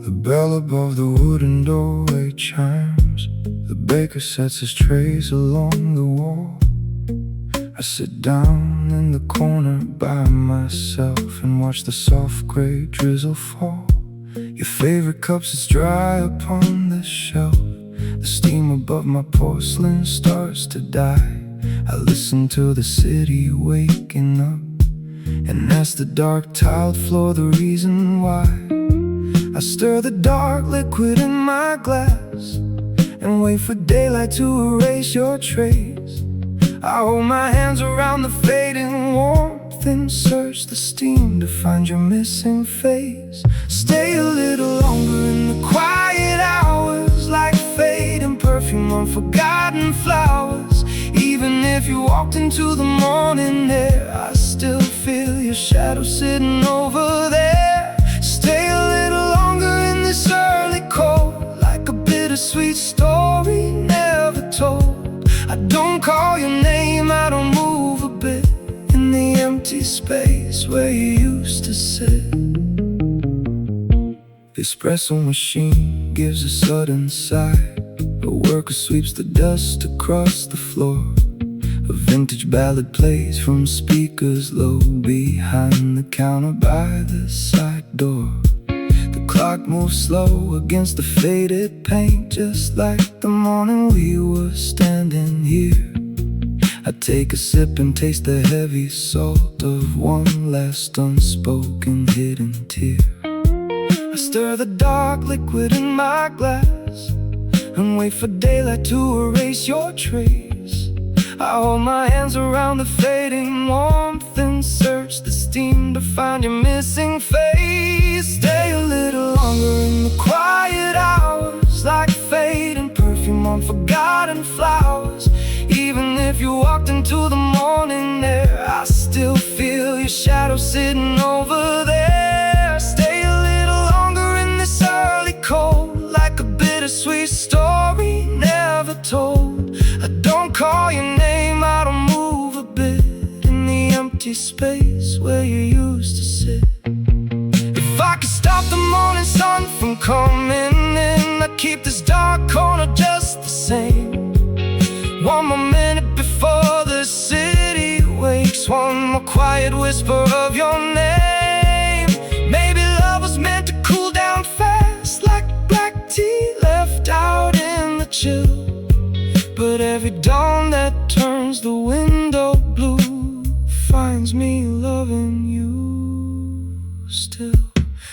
The bell above the wooden doorway chimes. The baker sets his trays along the wall. I sit down in the corner by myself and watch the soft gray drizzle fall. Your favorite cup sits dry upon the shelf. The steam above my porcelain starts to die. I listen to the city waking up and ask the dark tiled floor the reason why. I stir the dark liquid in my glass and wait for daylight to erase your trace. I hold my hands around the fading warmth and search the steam to find your missing face. Stay a little longer in the quiet hours, like fading perfume on forgotten flowers. Even if you walked into the morning air, I still feel your shadow sitting over there. Stay a little longer in this early cold, like a bittersweet story never told. I don't call your name, I don't move a bit in the empty space where you used to sit. The espresso machine gives a sudden sigh. A worker sweeps the dust across the floor. A vintage ballad plays from speakers low behind the counter by the side door. The clock moves slow against the faded paint, just like the morning we were standing here. I take a sip and taste the heavy salt of one last unspoken hidden tear. I stir the dark liquid in my glass and wait for daylight to erase your trace. I hold my hands around the fading warmth and search the steam to find your missing face. Stay a little longer in the quiet hours, like fading perfume on forgotten flowers. Even if you walked into the morning air, I still feel your shadow sitting over there. Stay a little longer in this early cold, like a bittersweet story never told. I don't call your name, I don't move a bit in the empty space where you used to sit. If I could stop the morning sun from coming in, I'd keep this dark corner just the same. One more minute before the city wakes, one more quiet whisper of your name. Maybe love was meant to cool down fast, like black tea left out in the chill. But every dawn that turns the window blue finds me loving you still.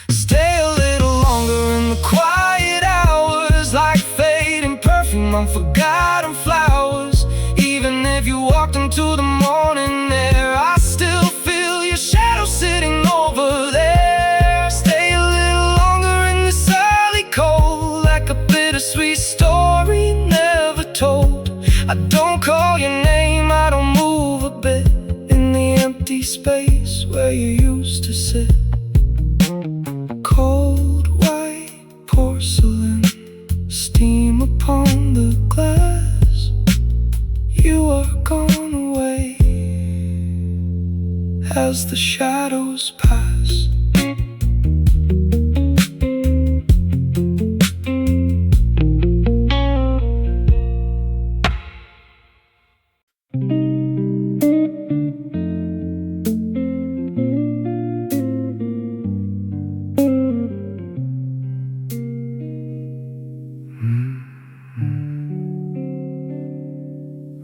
Stay a little longer in the quiet hours, like fading perfume on forgotten flowers. Even if you walked into the morning air, I still feel your shadow sitting over there. Stay a little longer in this early cold, like a bittersweet story never told. I don't call your name, I don't move a bit in the empty space where you used to sit. Cold white porcelain, steam upon the glass. You are gone away as the shadows pass.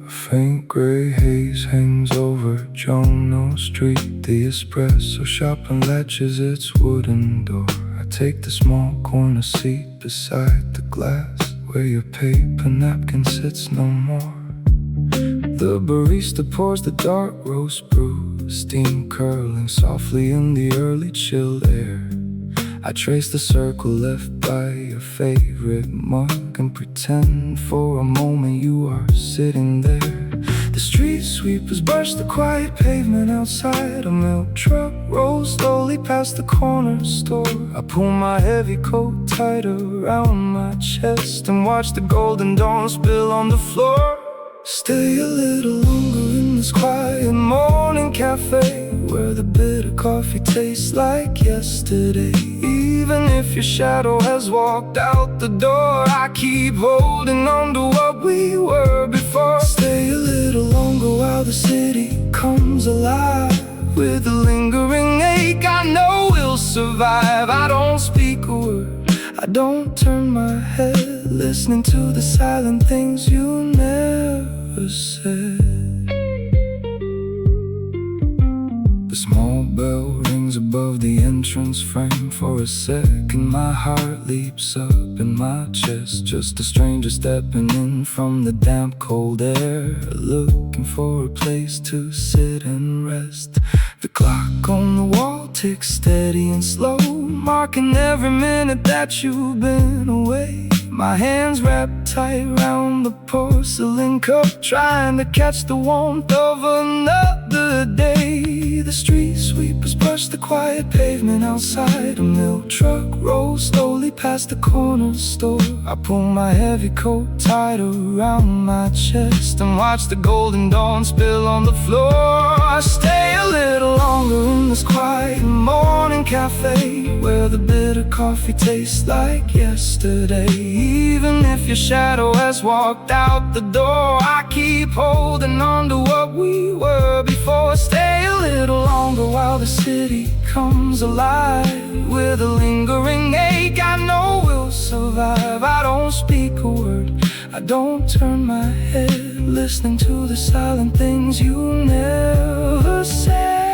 Faint gray haze hangs over Jono Street. The espresso shop unlatches its wooden door. I take the small corner seat beside the glass, where your paper napkin sits no more. The barista pours the dark roast brew, steam curling softly in the early chilled air. I trace the circle left by your favorite mug and pretend for a moment you are sitting there. The street sweepers brush the quiet pavement outside. A milk truck rolls slowly past the corner store. I pull my heavy coat tighter around my chest and watch the golden dawn spill on the floor. Stay a little longer in this quiet morning cafe where the bitter coffee tastes like yesterday. Even if your shadow has walked out the door, I keep holding on to what we were before. Stay a little longer while the city comes alive with a lingering ache. I know we'll survive. I don't speak a word, I don't turn my head, listening to the silent things you never said. The small bell rings above the entrance frame. For a second my heart leaps up in my chest. Just a stranger stepping in from the damp cold air, looking for a place to sit and rest. The clock on the wall ticks steady and slow, marking every minute that you've been away. My hands wrapped tight round the porcelain cup, trying to catch the warmth of another day. The street sweepers brush the quiet pavement outside. A milk truck rolls slowly past the corner store. I pull my heavy coat tight around my chest and watch the golden dawn spill on the floor. I stay a little longer in this quiet morning cafe, where the bitter coffee tastes like yesterday. Even if your shadow has walked out the door, I keep holding on to what we were before. Stay a little longer while the city comes alive with a lingering ache. I know we'll survive. I don't speak a word, I don't turn my head, listening to the silent things you never said.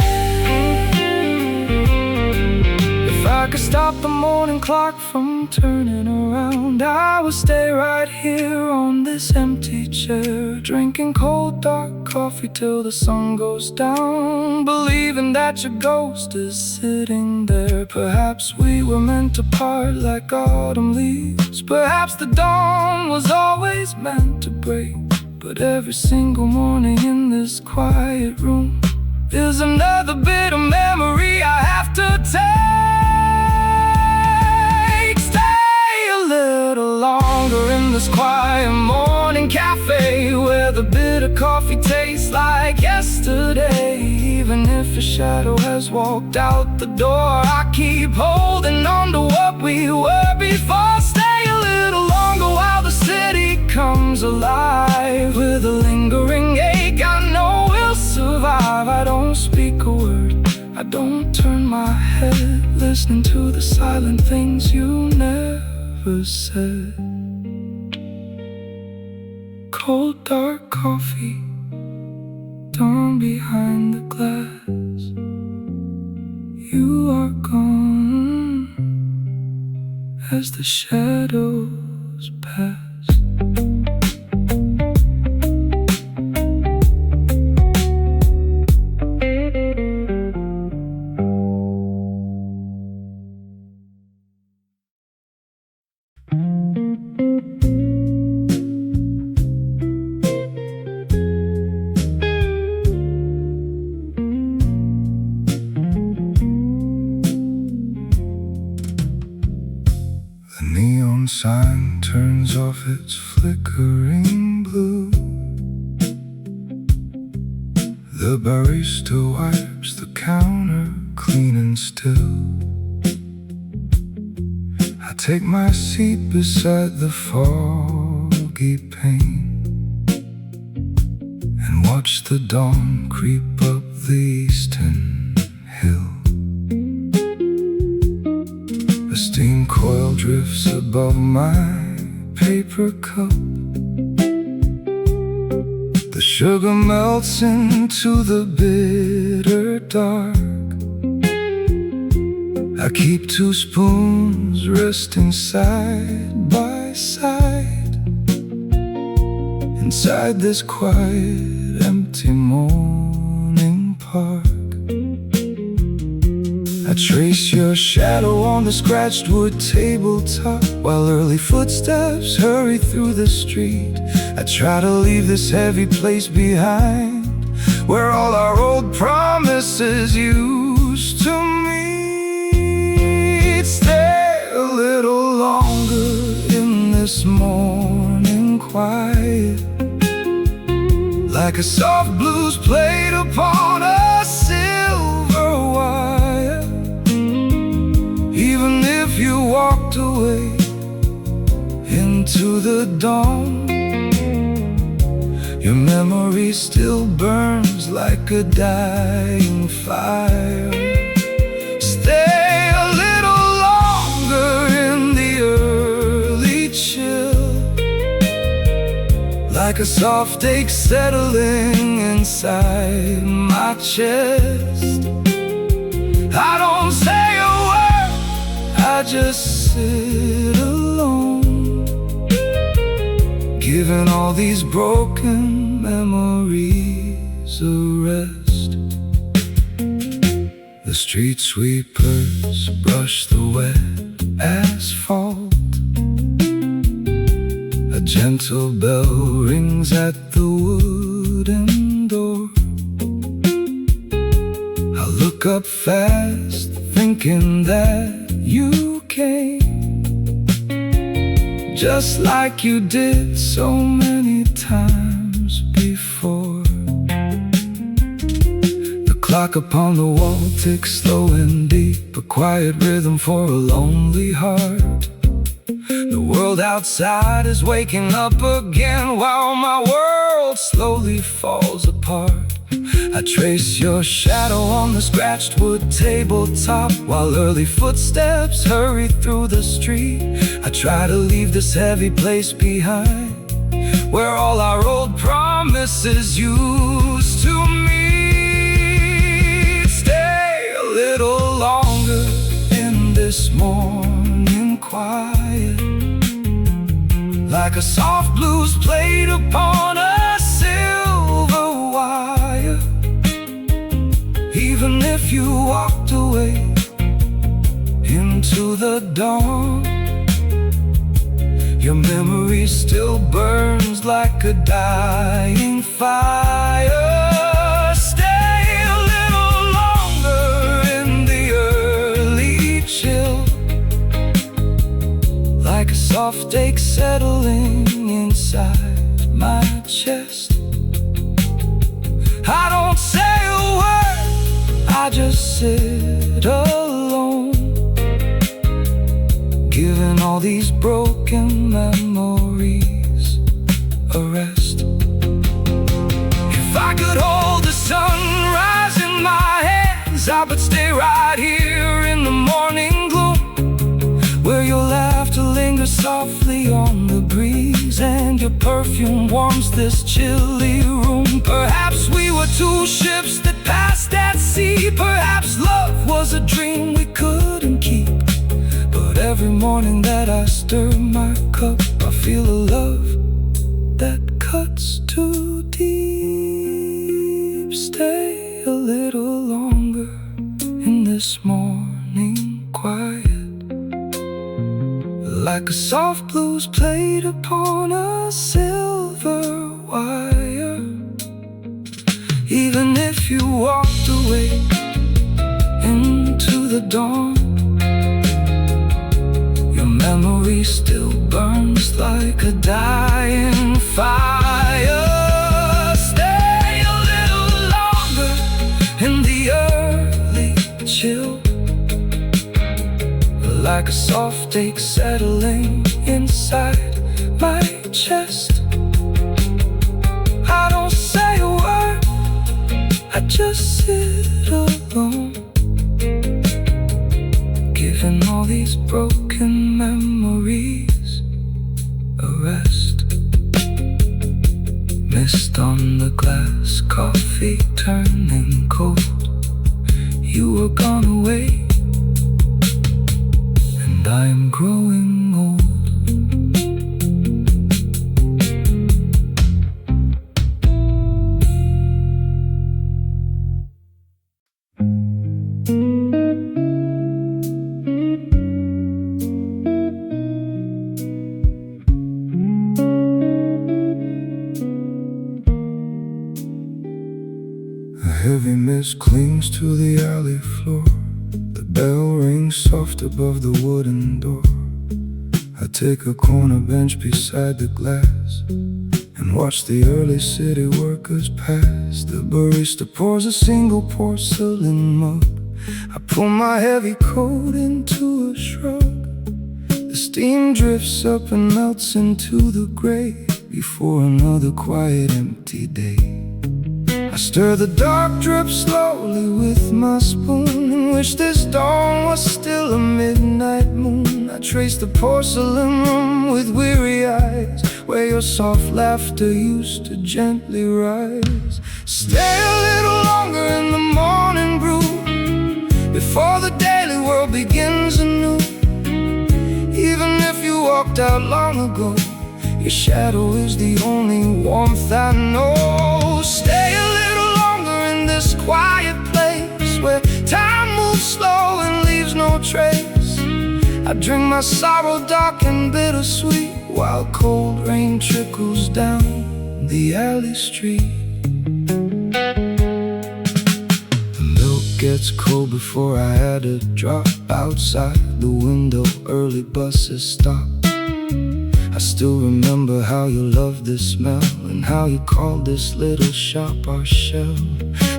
If I could stop the morning clock from turning around, I would stay right here on this empty chair, drinking cold dark coffee till the sun goes down, believing that your ghost is sitting there. Perhaps we were meant to part like autumn leaves. Perhaps the dawn was always meant to break. But every single morning in this quiet room is another bit of memory I have to take. Stay a little longer in this quiet morning cafe, where the bitter coffee tastes like yesterday. Even if a shadow has walked out the door, I keep holding on to what we were before. Stay a little longer while the city comes alive with a lingering ache. I know we'll survive. I don't speak a word, I don't turn my head, listening to the silent things you never said. Cold dark coffee, dawn behind the glass. You are gone as the shadows pass. The neon sign turns off its flickering blue. The barista wipes the counter clean and still. I take my seat beside the foggy pane and watch the dawn creep up the eastern hill. A steam coil drifts above my paper cup. The sugar melts into the bitter dark. I keep two spoons resting side by side inside this quiet, empty morning park. I trace your shadow on the scratched wood tabletop while early footsteps hurry through the street. I try to leave this heavy place behind, where all our old promises used to meet. Stay a little longer in this morning quiet, like a soft blues played upon a silver walked away into the dawn. Your memory still burns like a dying fire. Stay a little longer in the early chill, like a soft ache settling inside my chest. I don't say a word, I just sit alone, giving all these broken memories a rest. The street sweepers brush the wet asphalt. A gentle bell rings at the wooden door. I look up fast, thinking that you came, just like you did so many times before. The clock upon the wall ticks slow and deep, a quiet rhythm for a lonely heart. The world outside is waking up again while my world slowly falls apart. I trace your shadow on the scratched wood tabletop while early footsteps hurry through the street. I try to leave this heavy place behind, where all our old promises used to meet. Stay a little longer in this morning quiet, like a soft blues played upon a silver wire. Even if you walked away into the dawn, your memory still burns like a dying fire. Stay a little longer in the early chill, like a soft ache settling inside my chest. I don't say a word, I just sit alone, giving all these broken memories a rest. If I could hold the sunrise in my hands, I would stay right here in the morning gloom, where your laughter lingers softly on the breeze and your perfume warms this chilly room. Perhaps we were two ships that passed at sea. Perhaps love was a dream we couldn't keep. But every morning that I stir my cup, I feel a love that cuts too deep. Stay a little longer in this morning quiet, like a soft blues played upon a silver wire. Even if you walked away into the dawn, your memory still burns like a dying fire. Stay a little longer in the early chill, like a soft ache settling inside my chest. I don't say a word, I just sit alone, giving all these broken memories a rest. Mist on the glass, coffee turning cold. You were gone away, and I am growing old. A heavy mist clings to the alley floor. The bell rings soft above the wooden door. I take a corner bench beside the glass and watch the early city workers pass. The barista pours a single porcelain mug. I pull my heavy coat into a shrug. The steam drifts up and melts into the grave before another quiet empty day. I stir the dark drip slowly with my spoon and wish this dawn was still a midnight moon. I trace the porcelain room with weary eyes where your soft laughter used to gently rise. Stay a little longer in the morning brew before the daily world begins anew. Even if you walked out long ago, your shadow is the only warmth I know. Stay a little longer in this quiet place where time moves slow and leaves no trace. I drink my sorrow dark and bittersweet while cold rain trickles down the alley street. The milk gets cold before I had a drop. Outside the window, early buses stop. I still remember how you loved the smell and how you called this little shop our shell.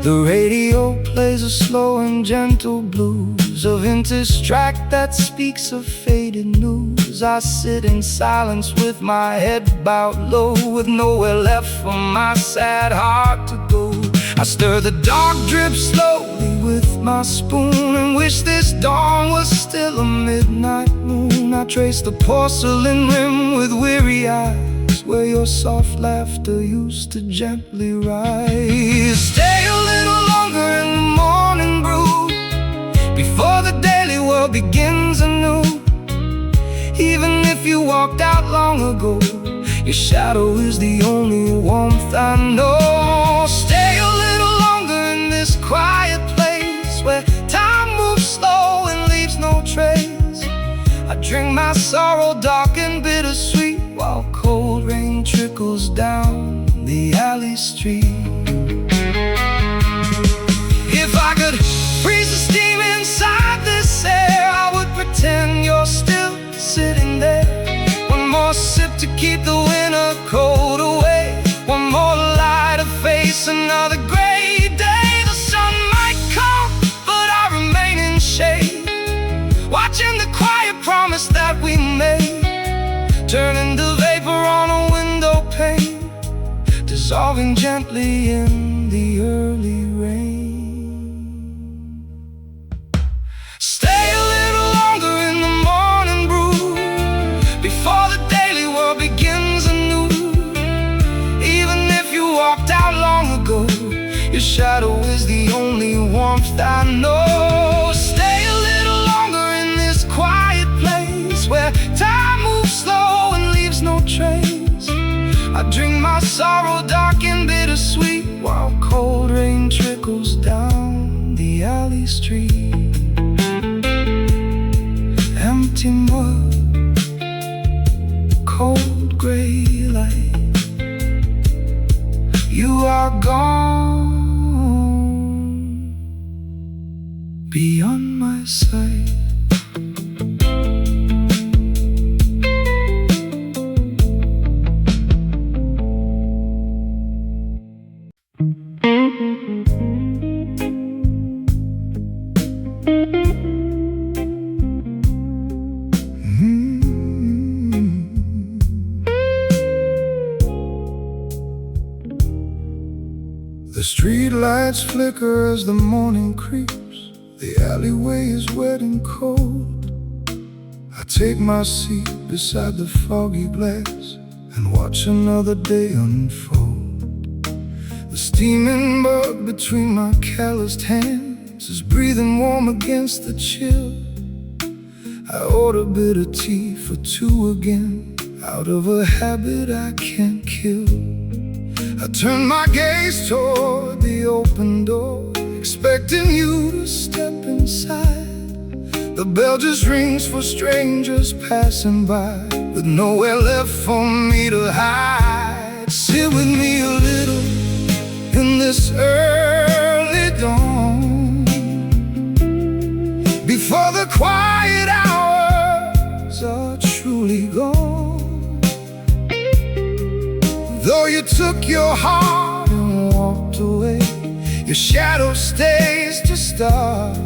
The radio plays a slow and gentle blues, a vintage track that speaks of faded news. I sit in silence with my head bowed low, with nowhere left for my sad heart to go. I stir the dark drip slowly with my spoon and wish this dawn was still a midnight moon. I trace the porcelain rim with weary eyes where your soft laughter used to gently rise. Stay a little longer in the morning brew before the daily world begins anew. Even if you walked out long ago, your shadow is the only warmth I know. Stay a little longer in this quiet place where time moves slow and leaves no trace. I drink my sorrow dark and bittersweet while cold rain trickles down the alley street. If I could freeze the steam inside this air, I would pretend you're still sitting there. One more sip to keep the winter cold away, one more light to face another gray day. The sun might come, but I remain in shade, watching the quiet promise that we made turn into vapor on a window pane, dissolving gently in the early rain. Stay a little longer in the morning brew before the daily world begins anew. Even if you walked out long ago, your shadow is the only warmth I know. Stay a little longer in this quiet place where time moves slow and leaves no trace. I drink my sorrow dark and bittersweet while cold rain trickles down the alley street. Empty mud, cold gray light, you are gone beyond my sight. The street lights flicker as the morning creeps. The alleyway is wet and cold. I take my seat beside the foggy glass and watch another day unfold. The steaming bug between my calloused hands is breathing warm against the chill. I order bitter tea for two again, out of a habit I can't kill. I turn my gaze toward the open door, expecting you to step inside. The bell just rings for strangers passing by, with nowhere left for me to hide. Sit with me a little in this early dawn, before the quiet hours are truly gone. Though you took your heart and walked away, your shadow stays to start.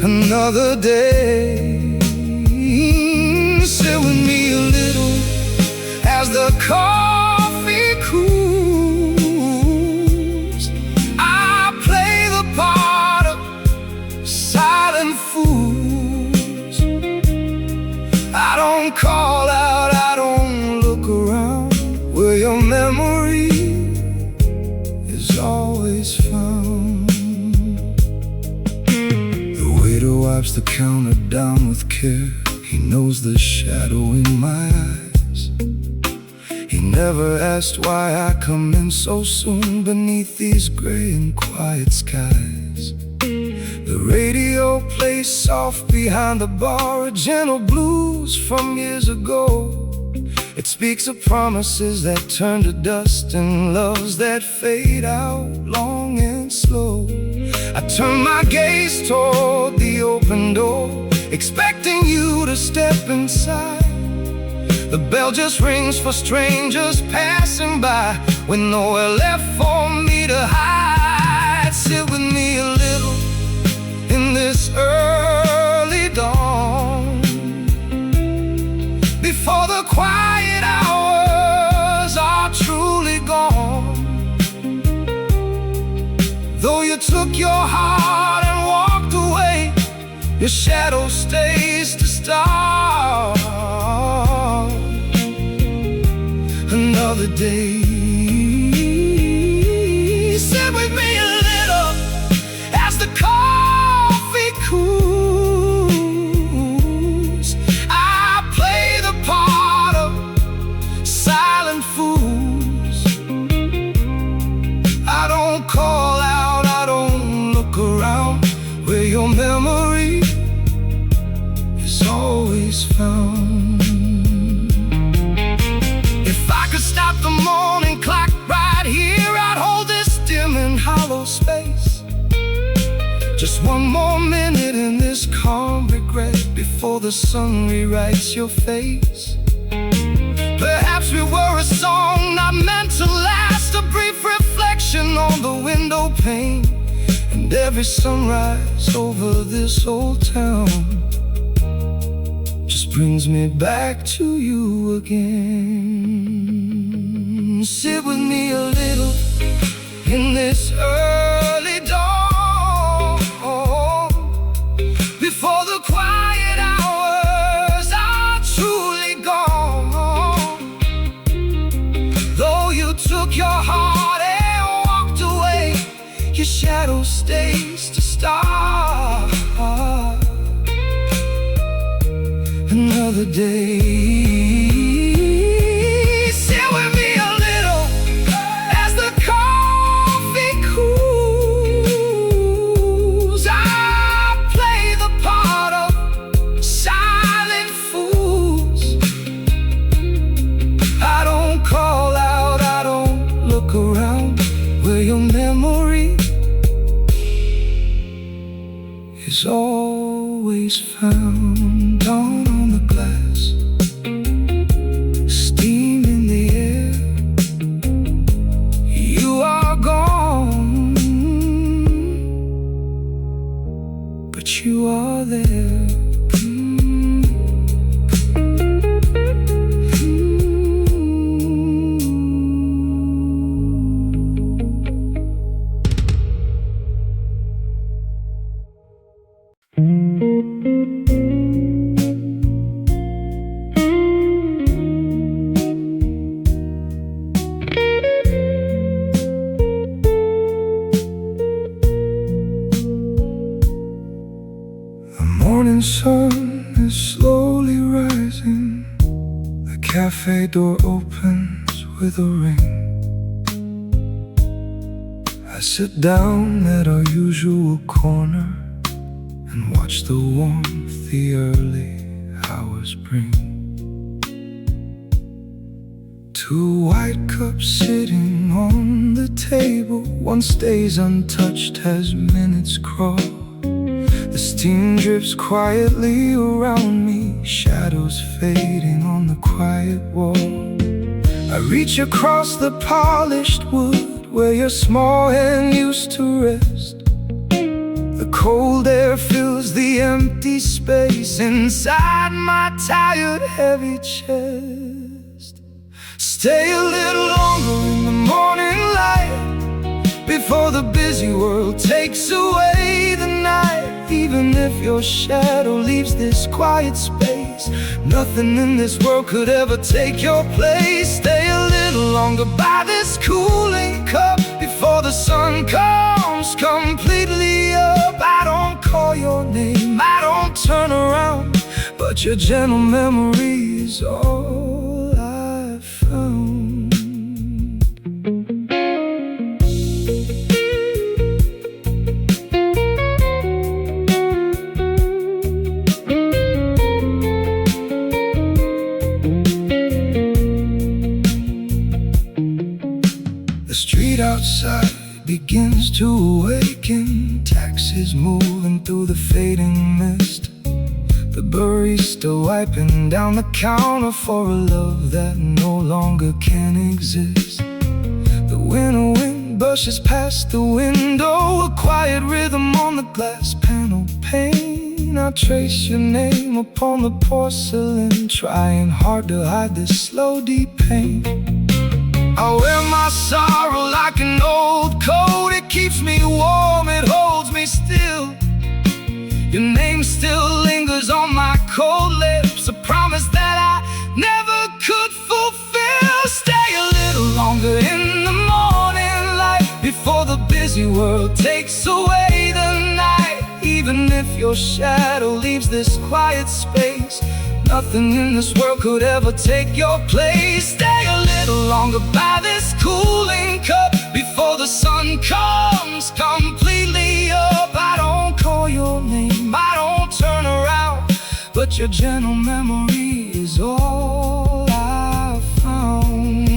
another day. Sit with me a little as the coffee cools. I play the part of silent fools. I don't call out, I don't look around, where your memory is always found. The waiter wipes the counter down with care. He knows the shadow in my eyes. He never asked why I come in so soon beneath these gray and quiet skies. The radio plays soft behind the bar, a gentle blues from years ago. It speaks of promises that turn to dust and loves that fade out long and slow. I turn my gaze toward the open door, expecting you to step inside. The bell just rings for strangers passing by, with nowhere left for me to hide. Sit with me a little in this early dawn, before the quiet hours are truly gone. Though you took your heart and walked away, your shadow stays to start another day. Sit with me a little as the coffee cools. I play the part of silent fools. I don't call out, I don't look around, where your memory is always found. If I could stop the morning clock right here, I'd hold this dim and hollow space. Just one more minute in this calm regret before the sun rewrites your face. Perhaps we were a song not meant to last, a brief reflection on the window pane. And every sunrise over this old town just brings me back to you again. Sit with me a little in this early dawn, before the quiet hours are truly gone. Though you took your heart and walked away, your shadow stays to start another day. Sit with me a little as the coffee cools. I play the part of silent fools. I don't call out, I don't look around, where your memory is always found. Dawn on the glass, steam in the air. You are gone, but you are there. The morning sun is slowly rising. The cafe door opens with a ring. I sit down at our usual corner and watch the warmth the early hours bring. Two white cups sitting on the table, one stays untouched as minutes crawl. The steam drips quietly around me, shadows fading on the quiet wall. I reach across the polished wood where your small hand used to rest. The Cold air fills the empty space inside my tired, heavy chest. Stay a little longer in the morning light, before the busy world takes away the night. Even if your shadow leaves this quiet space, nothing in this world could ever take your place. Stay a little longer by this cooling cup, before the sun comes completely up. I don't call your name, I don't turn around, but your gentle memory is all I've found. The street outside begins to awaken, taxis moving through the fading mist. The barista wiping down the counter for a love that no longer can exist. The winter wind brushes past the window, a quiet rhythm on the glass panel pane. I trace your name upon the porcelain, trying hard to hide this slow, deep pain. I wear my sorrow like an old coat. It keeps me warm, it holds me still. Your name still lingers on my cold lips, a promise that I never could fulfill. Stay a little longer in the morning light, before the busy world takes away the night. Even if your shadow leaves this quiet space, nothing in this world could ever take your place. Stay a little longer by this cooling cup, before the sun comes completely up. I don't call your name, I don't turn around, but your gentle memory is all I've found.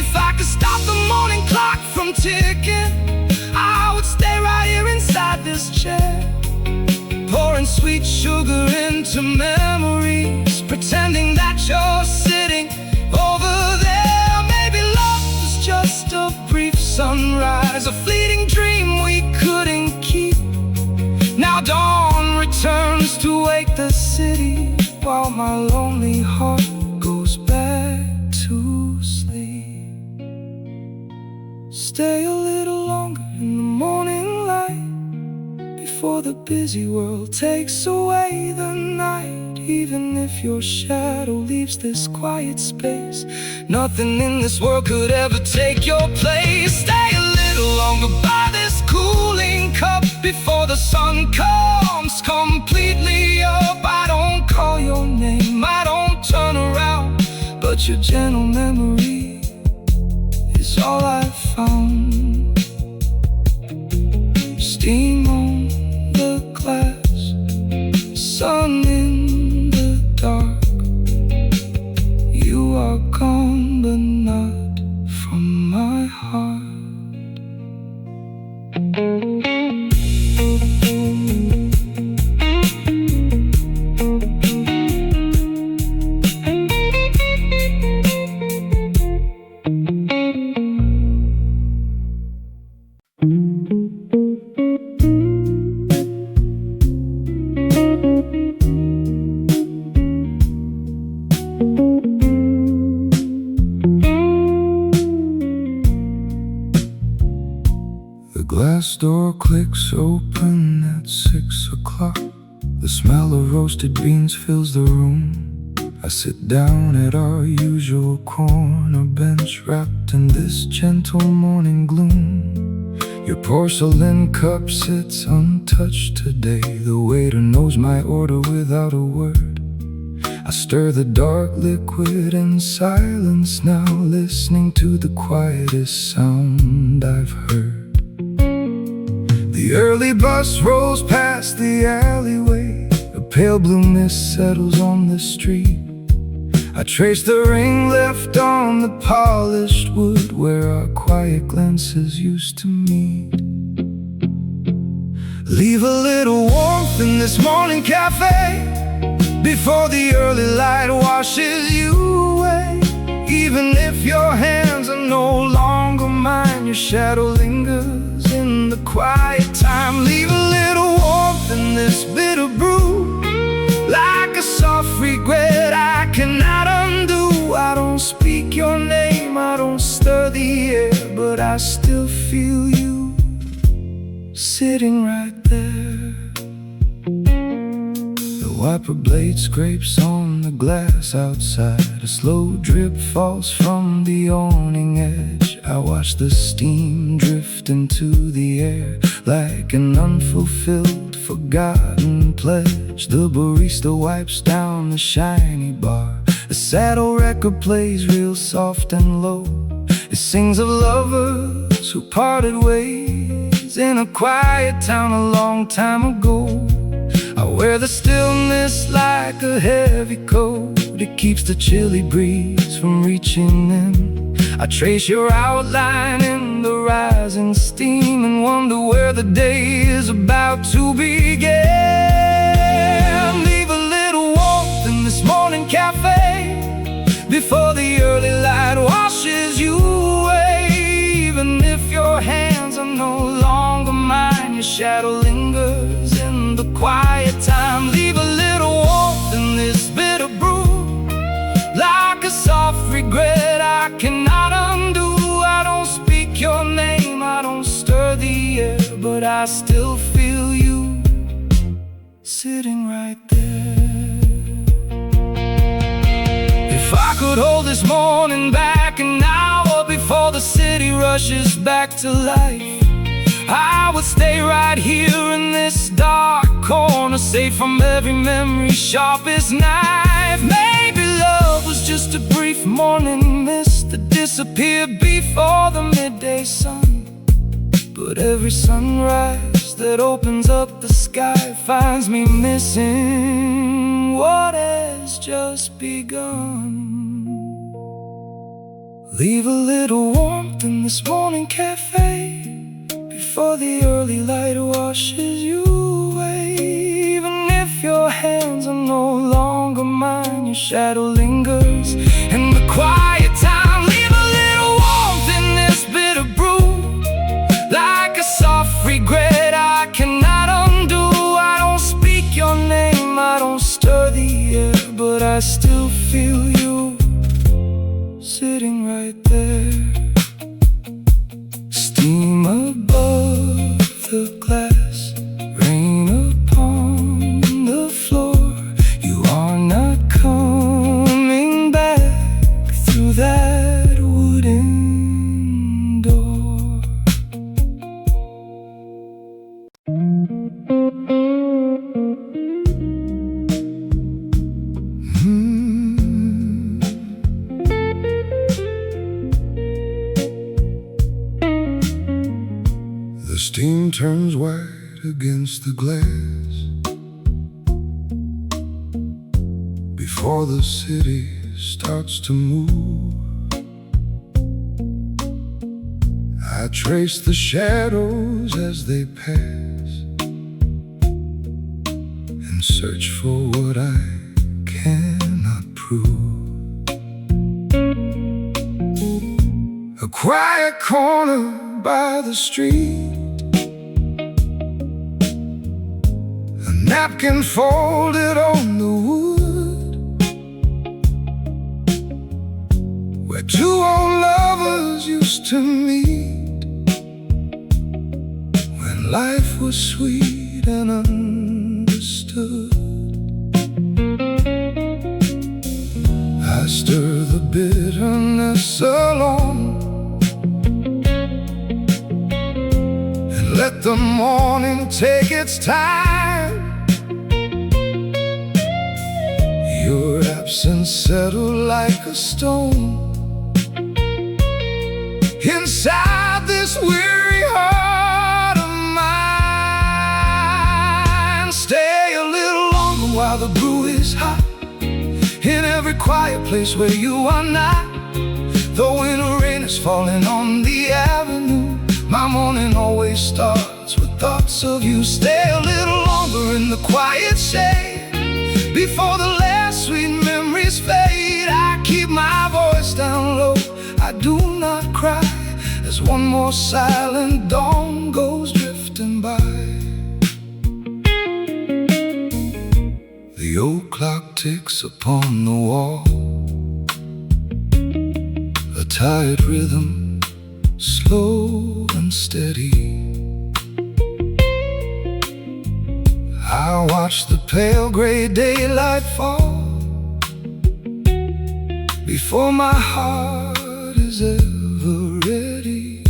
If I could stop the morning clock from ticking, I would stay right here inside this chair, pouring sweet sugar into memories, pretending that you're sitting over there. Maybe love was just a brief sunrise, a fleeting dream we couldn't keep. Now dawn returns to wake the city, while my lonely heart goes back to sleep. Stay a little longer in the morning light, before the busy world takes away the night. Even if your shadow leaves this quiet space, nothing in this world could ever take your place. Stay a little longer by this cooling cup, before the sun comes completely up. I don't call your name, I don't turn around, but your gentle memory is all I've found. Steam on the glass, sun in the dark. You are gone, but not from my heart. The glass door clicks open at 6 o'clock. The smell of roasted beans fills the room. I sit down at our usual corner bench, wrapped in this gentle morning gloom. Your porcelain cup sits untouched today. The waiter knows my order without a word. I stir the dark liquid in silence now, listening to the quietest sound I've heard. The early bus rolls past the alleyway. A pale blue mist settles on the street. I trace the ring left on the polished wood, where our quiet glances used to meet. Leave a little warmth in this morning cafe, before the early light washes you away. Even if your hands are no longer mine, your shadow lingers in the quiet time. Leave a little warmth in this bitter brew, like a soft regret I cannot undo. I don't speak your name, I don't stir the air, but I still feel you sitting right there. The wiper blade scrapes on the glass outside. A slow drip falls from the awning edge. I watch the steam drift into the air like an unfulfilled, forgotten pledge. The barista wipes down the shiny bar. The sad old record plays real soft and low. It sings of lovers who parted ways in a quiet town a long time ago. I wear the stillness like a heavy coat. It keeps the chilly breeze from reaching in. I trace your outline in the rising steam and wonder where the day is about to begin. Leave a little warmth in this morning cafe before the early light washes you away. Even if your hands are no longer mine, your shadow lingers in the quiet time. Leave a little warmth in this bitter brew, like a soft regret I cannot undo. I don't speak your name, I don't stir the air, but I still feel you sitting right there. If I could hold this morning back an hour before the city rushes back to life, I would stay right here in this dark corner, safe from every memory's sharpest knife. Maybe love was just a brief morning mist that disappeared before the midday sun. But every sunrise that opens up the sky finds me missing what has just begun. Leave a little warmth in this morning cafe before the early light washes you away. Even if your hands are no longer mine, your shadow lingers in the quiet time. Leave a little warmth in this bitter brew, like a soft regret I cannot undo. I don't speak your name, I don't stir the air, but I still feel you sitting right there. Steam above the glass, rain upon the floor. You are not coming back through that wooden door. The steam turns white against the glass before the city starts to move. I trace the shadows as they pass and search for what I cannot prove. A quiet corner by the street, a napkin folded on the wood, where two old lovers used to meet when life was sweet and understood. I stir the bitterness alone, let the morning take its time. Your absence settled like a stone inside this weary heart of mine. Stay a little longer while the brew is hot, in every quiet place where you are not. The winter rain is falling on the avenue, my morning always starts with thoughts of you. Stay a little longer in the quiet shade before the last sweet memories fade. I keep my voice down low, I do not cry as one more silent dawn goes drifting by. The old clock ticks upon the wall, a tired rhythm, slow and steady. I watch the pale gray daylight fall before my heart is ever ready.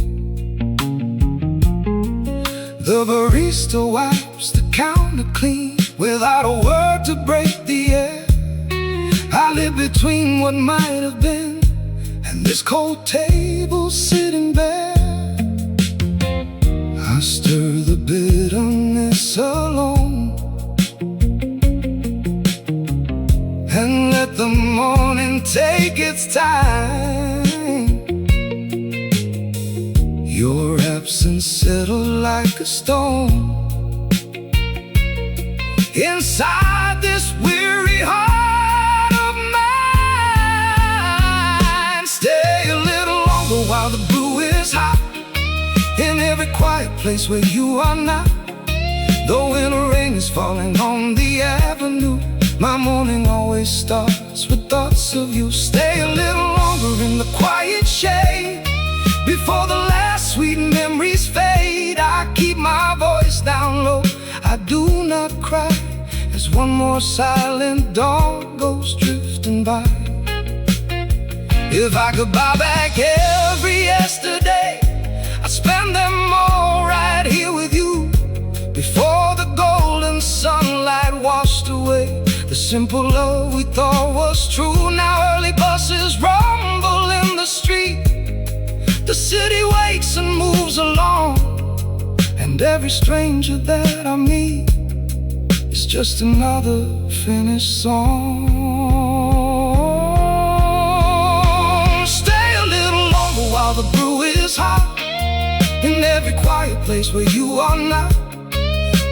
The barista wipes the counter clean without a word to break the air. I live between what might have been and this cold table sitting bare. I stir the bitterness alone and let the morning take its time. Your absence settled like a stone inside this weary heart of mine. Stay a little longer while the brew is hot, in every quiet place where you are not. Though when the rain is falling on the avenue, my morning always starts with thoughts of you. Stay a little longer in the quiet shade before the last sweet memories fade. I keep my voice down low, I do not cry as one more silent dawn goes drifting by. If I could buy back every yesterday, I'd spend them all right here with you. Before the golden sunlight washed away the simple love we thought was true. Now early buses rumble in the street, the city wakes and moves along, and every stranger that I meet is just another finished song. Stay a little longer while the brew is hot, in every quiet place where you are not.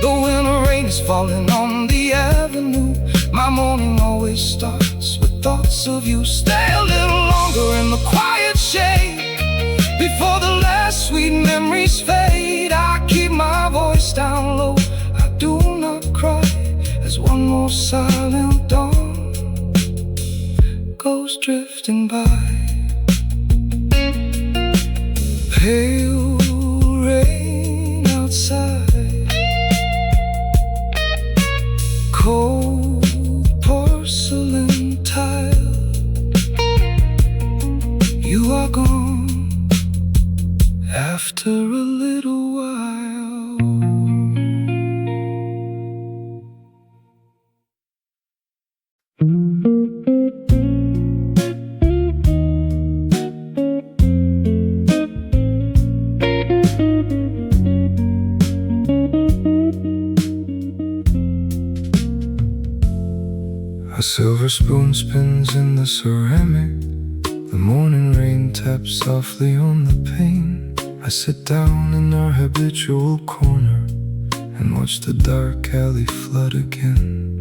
Though when the rain is falling on the avenue, my morning always starts with thoughts of you. Stay a little longer in the quiet shade before the last sweet memories fade. I keep my voice down low, I do not cry as one more silent dawn goes drifting by. Pale rain outside, cold porcelain tile. You are gone after a little while. A silver spoon spins in the ceramic, the morning rain taps softly on the pane. I sit down in our habitual corner and watch the dark alley flood again.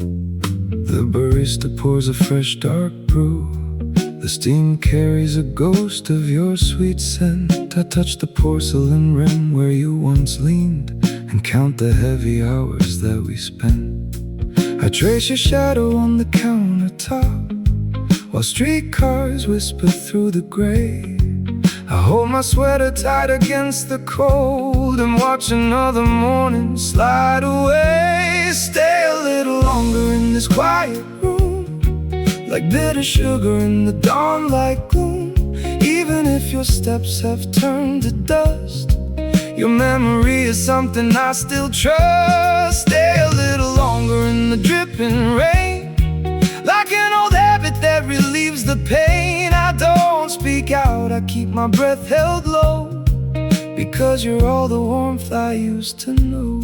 The barista pours a fresh dark brew, the steam carries a ghost of your sweet scent. I touch the porcelain rim where you once leaned and count the heavy hours that we spent. I trace your shadow on the countertop while streetcars whisper through the gray. I hold my sweater tight against the cold and watch another morning slide away. Stay a little longer in this quiet room, like bitter sugar in the dawn like gloom. Even if your steps have turned to dust, your memory is something I still trust. Stay a little longer in the dripping rain, like an old habit that relieves the pain. I don't speak out, I keep my breath held low, because you're all the warmth I used to know.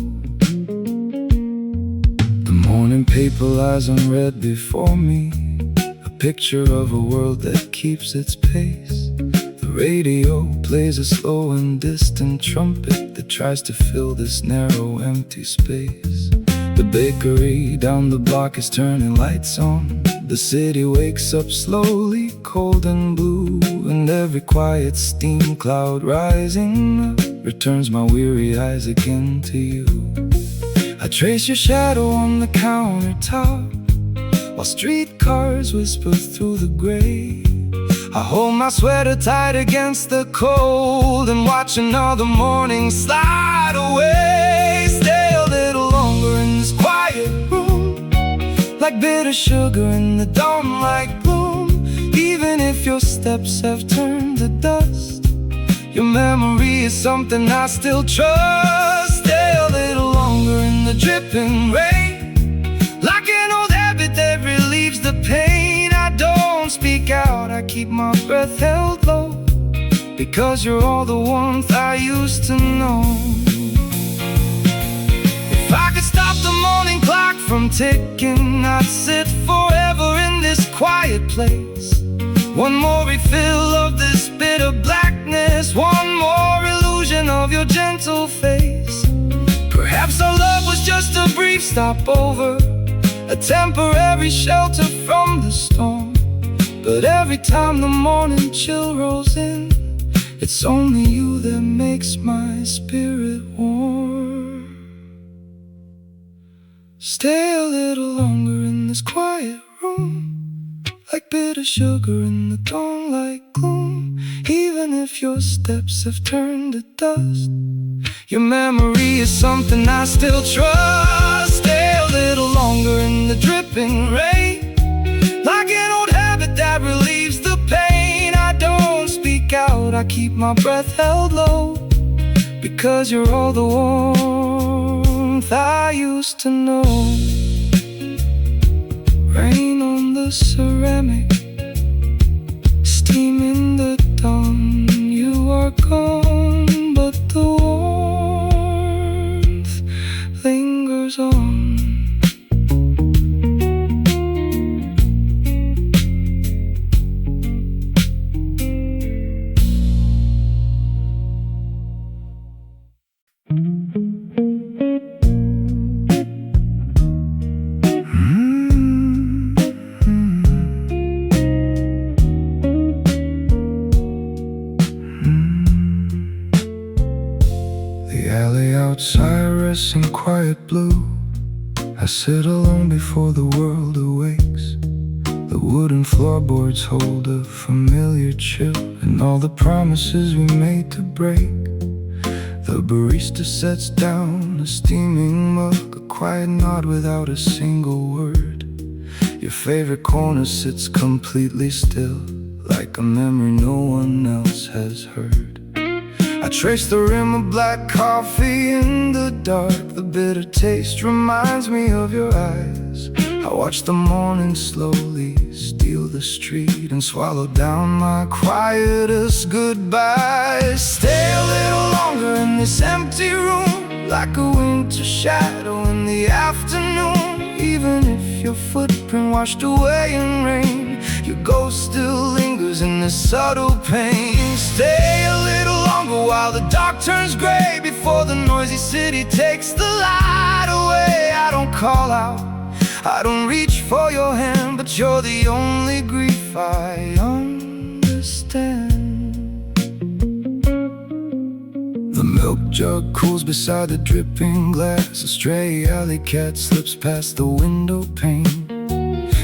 The morning paper lies unread before me, a picture of a world that keeps its pace. The radio plays a slow and distant trumpet that tries to fill this narrow empty space. The bakery down the block is turning lights on, the city wakes up slowly, cold and blue, and every quiet steam cloud rising up returns my weary eyes again to you. I trace your shadow on the countertop while streetcars whisper through the gray. I hold my sweater tight against the cold and watch another morning slide away. Stay a little longer in this quiet room, like bitter sugar in the dawn, like gloom. Even if your steps have turned to dust, your memory is something I still trust. Stay a little longer in the dripping rain, like an old habit that relieves the pain. I don't speak out, I keep my breath held low, because you're all the warmth I used to know. If I could stop the morning clock from ticking, I'd sit forever in this quiet place. One more refill of this bitter blackness, one more illusion of your gentle face. Perhaps our love was just a brief stopover, a temporary shelter from the storm. But every time the morning chill rolls in, it's only you that makes my spirit warm. Stay a little longer in this quiet room, like bitter sugar in the dawn, like gloom. Even if your steps have turned to dust, your memory is something I still trust. Stay a little longer in the dripping rain, like an old habit that relieves the pain. I don't speak out, I keep my breath held low, because you're all the warmth I used to know. Rain on the ceramic, steam in the dawn. You are gone, but the warmth lingers on. Cyrus in quiet blue, I sit alone before the world awakes. The wooden floorboards hold a familiar chill, and all the promises we made to break. The barista sets down a steaming mug, a quiet nod without a single word. Your favorite corner sits completely still, like a memory no one else has heard. I trace the rim of black coffee in the dark. The bitter taste reminds me of your eyes. I watch the morning slowly steal the street and swallow down my quietest goodbyes. Stay a little longer in this empty room, like a winter shadow in the afternoon. Even if your footprint washed away in rain, your ghost still lingers in the subtle pain. Stay a little longer while the dark turns gray, before the noisy city takes the light away. I don't call out, I don't reach for your hand, but you're the only grief I understand. The milk jug cools beside the dripping glass. A stray alley cat slips past the window pane.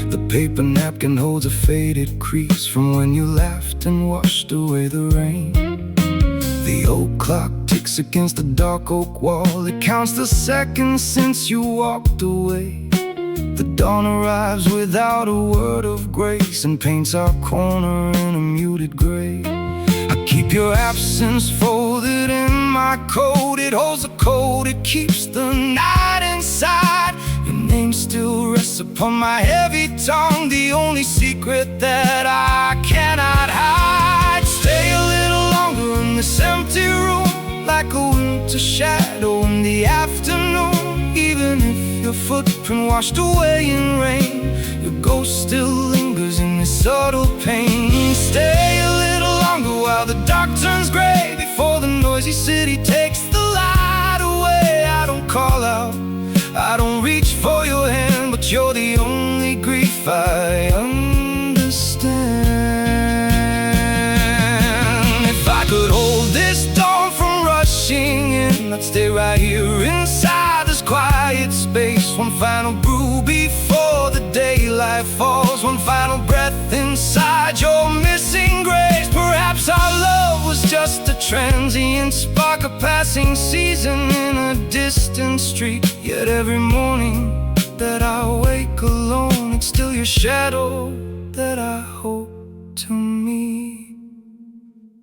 The paper napkin holds a faded crease from when you laughed and washed away the rain. The old clock ticks against the dark oak wall. It counts the seconds since you walked away. The dawn arrives without a word of grace and paints our corner in a muted gray. I keep your absence folded in my coat. It holds a cold, it keeps the night inside. Your name still rests upon my heavy tongue, the only secret that I cannot hide. Stay a little longer in this empty room, like a winter shadow in the afternoon. Even if your footprint washed away in rain, your ghost still lingers in this subtle pain. Stay a little longer while the dark turns gray, before the noisy city takes the light away. I don't call out, I don't reach for your hand, but you're the only grief I understand. I'd stay right here inside this quiet space. One final brew before the daylight falls. One final breath inside your missing grace. Perhaps our love was just a transient spark, a passing season in a distant street. Yet every morning that I wake alone, it's still your shadow that I hope to meet.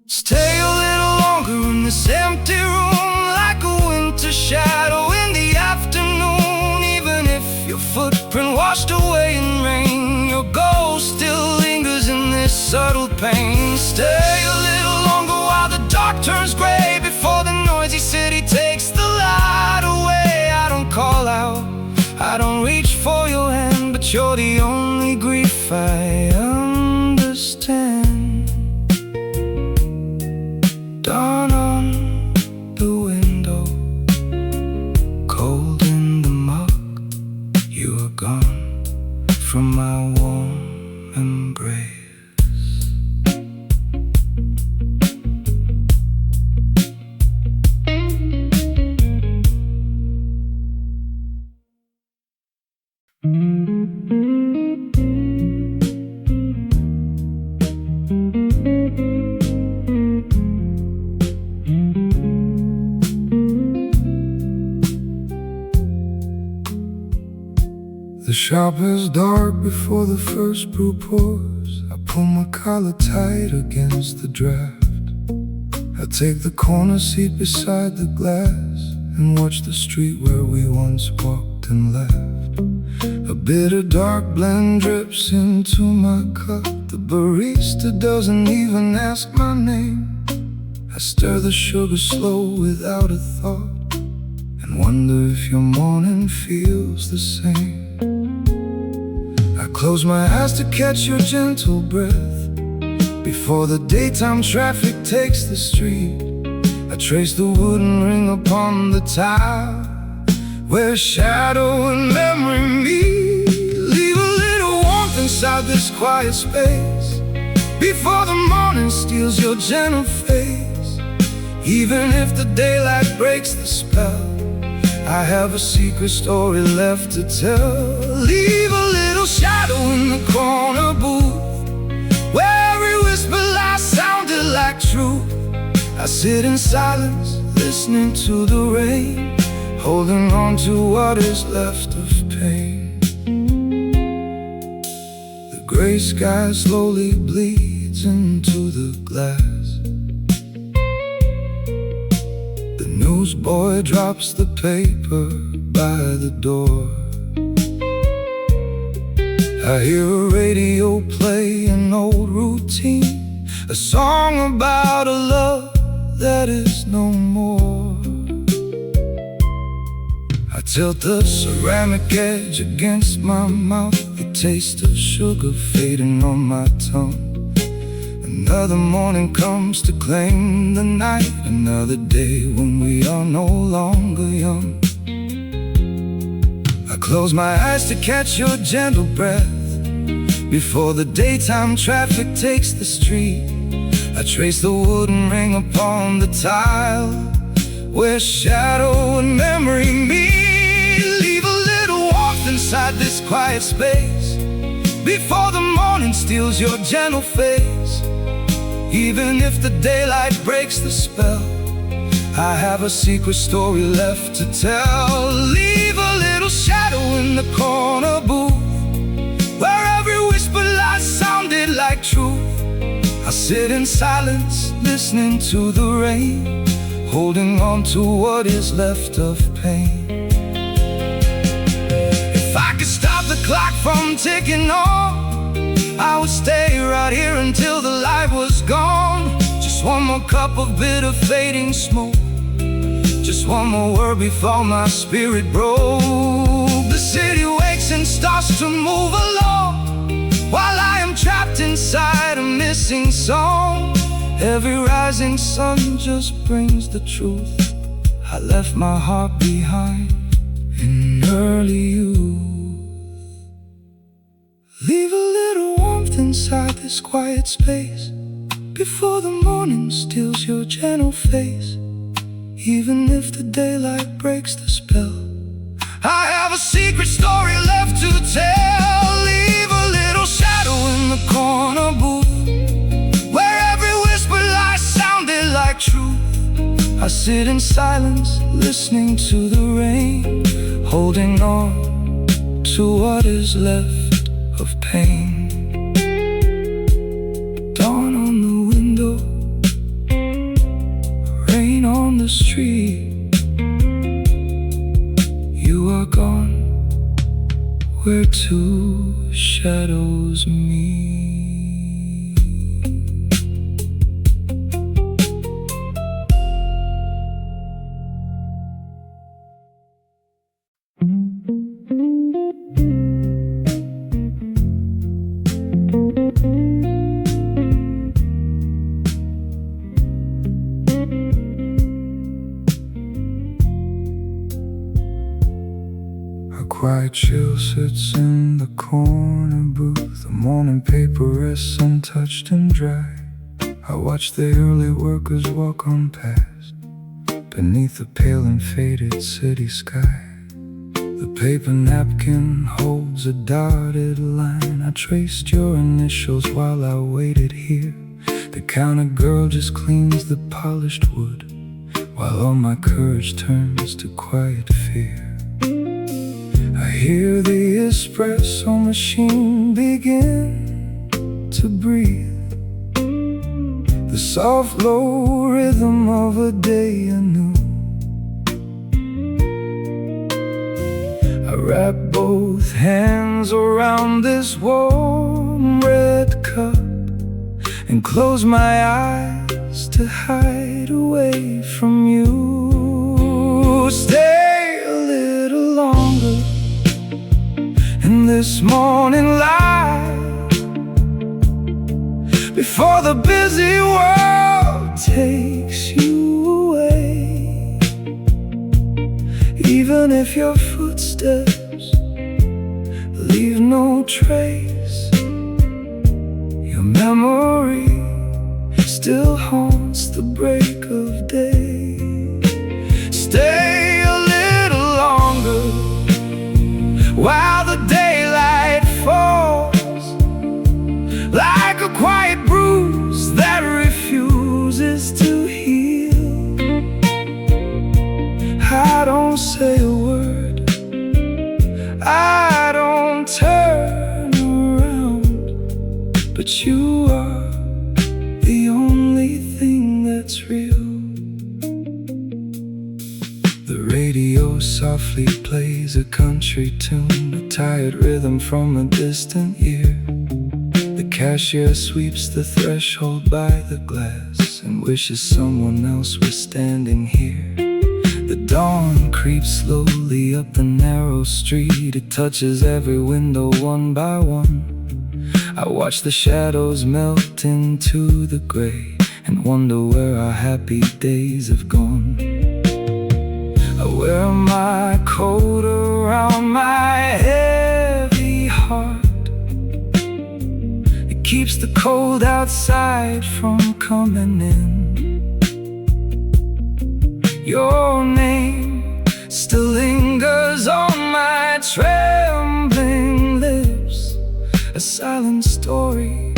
Stay a little longer in this empty room, like a winter shadow in the afternoon. Even if your footprint washed away in rain, your ghost still lingers in this subtle pain. Stay a little longer while the dark turns gray, before the noisy city takes the light away. I don't call out, I don't reach for your hand, but you're the only grief I understand. Dawn on the window, cold in the mug. You are gone from my warm embrace. The shop is dark before the first brew pours. I pull my collar tight against the draft. I take the corner seat beside the glass and watch the street where we once walked and laughed. A bitter dark blend drips into my cup. The barista doesn't even ask my name. I stir the sugar slow without a thought, and wonder if your morning feels the same. I close my eyes to catch your gentle breath before the daytime traffic takes the street. I trace the wooden ring upon the tile where shadow and memory meet. Leave a little warmth inside this quiet space before the morning steals your gentle face. Even if the daylight breaks the spell, I have a secret story left to tell. Leave a little shadow in the corner booth where every whisper lie sounded like truth. I sit in silence, listening to the rain, holding on to what is left of pain. The gray sky slowly bleeds into the glass. The newsboy drops the paper by the door. I hear a radio play an old routine, a song about a love that is no more. I tilt the ceramic edge against my mouth, the taste of sugar fading on my tongue. Another morning comes to claim the night, another day when we are no longer young. I close my eyes to catch your gentle breath before the daytime traffic takes the street. I trace the wooden ring upon the tile where shadow and memory meet. Leave a little warmth inside this quiet space before the morning steals your gentle face. Even if the daylight breaks the spell, I have a secret story left to tell. Leave a little shadow in the corner booth where every whisper lie sounded like truth. I sit in silence, listening to the rain, holding on to what is left of pain. If I could stop the clock from ticking on, I would stay right here until the light was gone. Just one more cup of bitter fading smoke, just one more word before my spirit broke. The city wakes and starts to move along, while I am trapped inside a missing song. Every rising sun just brings the truth. I left my heart behind in early youth. Leave a little warmth inside this quiet space before the morning steals your gentle face. even if the daylight breaks the spell. I have a secret story left to tell. Leave a little shadow in the corner booth, where every whisper lies sounded like truth. I sit in silence, listening to the rain, holding on to what is left of pain. Dawn on the window, rain on the street. You are gone where two shadows meet. Quiet chill sits in the corner booth. The morning paper rests untouched and dry. I watch the early workers walk on past, beneath the pale and faded city sky. The paper napkin holds a dotted line. I traced your initials while I waited here. The counter girl just cleans the polished wood, while all my courage turns to quiet fear. I hear the espresso machine begin to breathe, the soft low rhythm of a day anew. I wrap both hands around this warm red cup and close my eyes to hide away from you. Stay a little longer in this morning light, before the busy world takes you away. Even if your footsteps leave no trace, your memory still haunts the break of day. Stay a little longer while the daylight falls, like a quiet bruise that refuses to heal. I don't say a word, I don't turn around, but you are the only thing that's real. The radio softly plays a country tune, a tired rhythm from a distant ear. The cashier sweeps the threshold by the glass and wishes someone else was standing here. The dawn creeps slowly up the narrow street. It touches every window one by one. I watch the shadows melt into the gray and wonder where our happy days have gone. I wear my coat around my heavy heart. It keeps the cold outside from coming in. Your name still lingers on my trembling lips, a silent story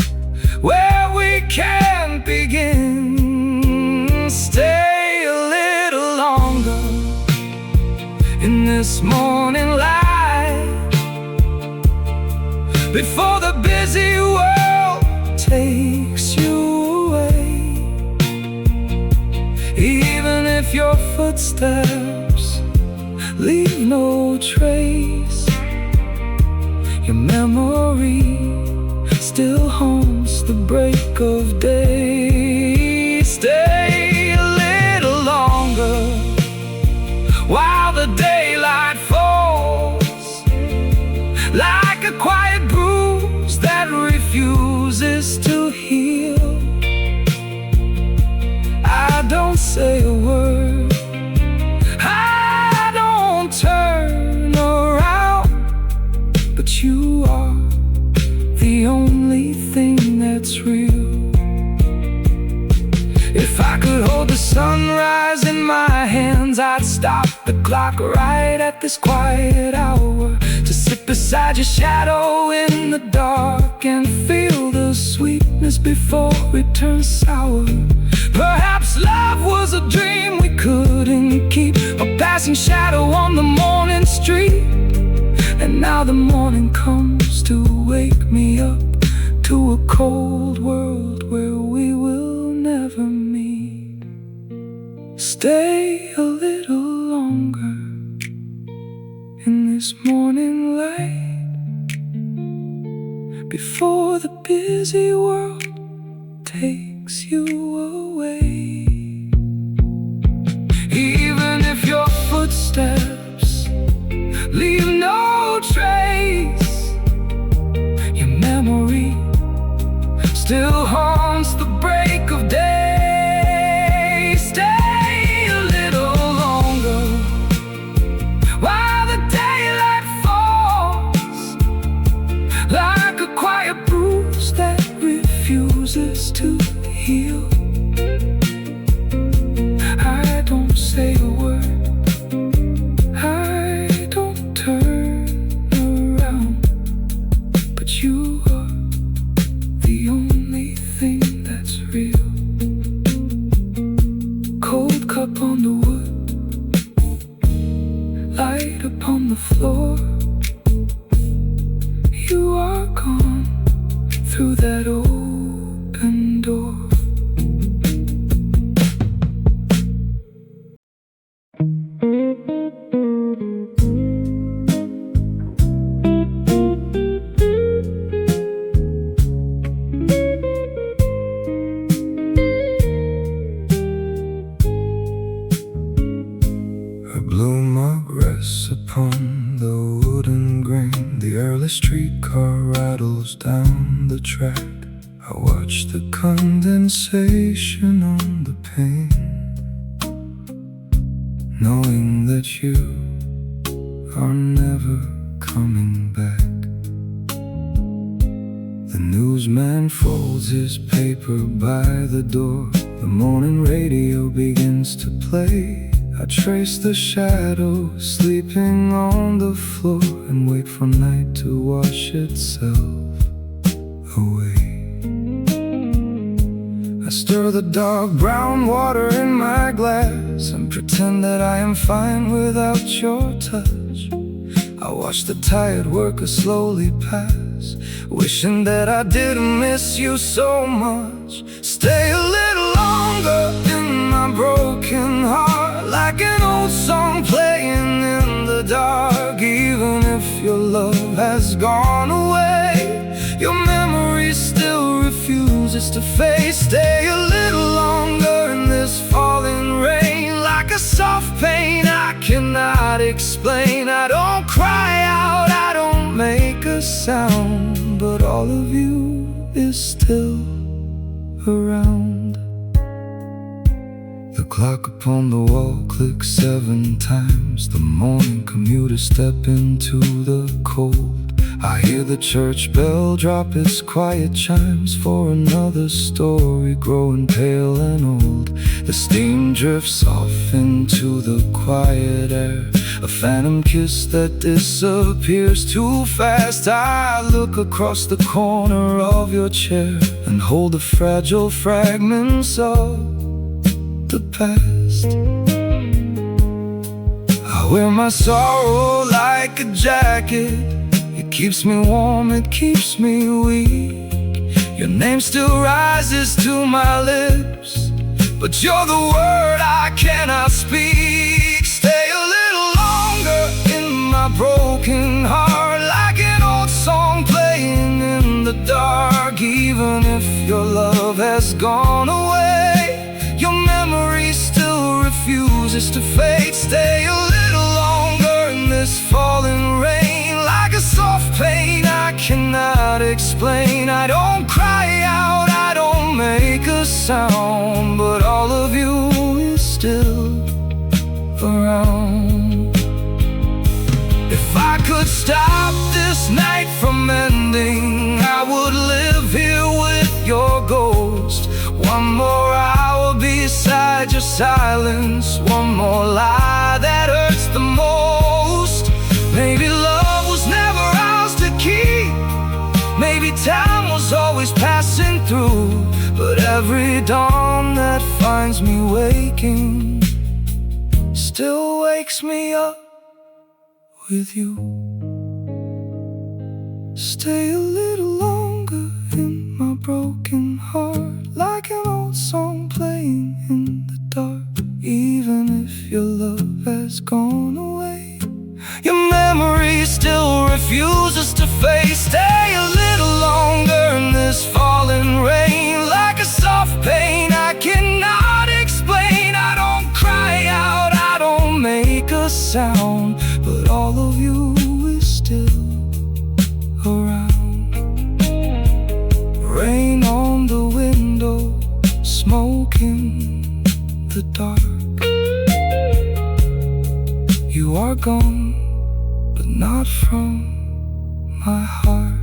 where we can't begin. Stay a little longer in this morning light, before the busy world takes you away. Even if your footsteps leave no trace, your memory still haunts the break of day. Stay a little longer while the daylight falls, like a quiet bruise that refuses to heal. I don't say a word, I don't turn around, but you are the only thing that's real. the clock right at this quiet hour, to sit beside your shadow in the dark and feel the sweetness before it turns sour. Perhaps love was a dream we couldn't keep, a passing shadow on the morning street. And now the morning comes to wake me up to a cold world where we will never meet. Stay a little longer in this morning light before the busy world takes you away. Even if your footsteps leave no trace, your memory still haunts the break of day. Stay a little longer while the daylight falls, like a quiet bruise that refuses to heal. I don't say a word, I don't turn around, but you are the only thing that's real. Cold cup on the wood, light upon the floor. You are gone through that open door. A blue mug rests upon the wooden grain. The early streetcar rattles down the track. I watch the condensation on the pane, knowing that you are never coming back. The newsman folds his paper by the door. The morning radio begins to play. I trace the shadow sleeping on the floor and wait for night to wash itself away. I stir the dark brown water in my glass and pretend that I am fine without your touch. I watch the tired workers slowly pass, wishing that I didn't miss you so much. Stay a little longer in my broken heart, like an old song playing in the dark. Even if your love has gone away, your memory still refuses to fade. Stay a little longer in this falling rain, like a soft pain I cannot explain. I don't cry out, I don't make a sound, but all of you is still around. The clock upon the wall clicks 7 times. The morning commuters step into the cold. I hear the church bell drop its quiet chimes for another story growing pale and old. The steam drifts off into the quiet air, a phantom kiss that disappears too fast. I look across the corner of your chair and hold the fragile fragments of the past. I wear my sorrow like a jacket. It keeps me warm, it keeps me weak. Your name still rises to my lips, but you're the word I cannot speak. Stay a little longer in my broken heart, like an old song playing in the dark. Even if your love has gone away, your memory still refuses to fade. Stay a little longer in this falling rain, like a soft pain I cannot explain. I don't cry out, I don't make a sound, but all of you is still around. If I could stop this night from ending, I would live here with your ghost. One more hour beside your silence, one more lie that hurts Maybe time was always passing through, but every dawn that finds me waking still wakes me up with you. Stay a little longer in my broken heart, like an old song playing in the dark. Even if your love has gone away, your memory still refuses to fade. Stay a little longer in this falling rain, like a soft pain I cannot explain. I don't cry out, I don't make a sound, but all of you is still around. Rain on the window, smoke in the dark. You are gone, but not from my heart.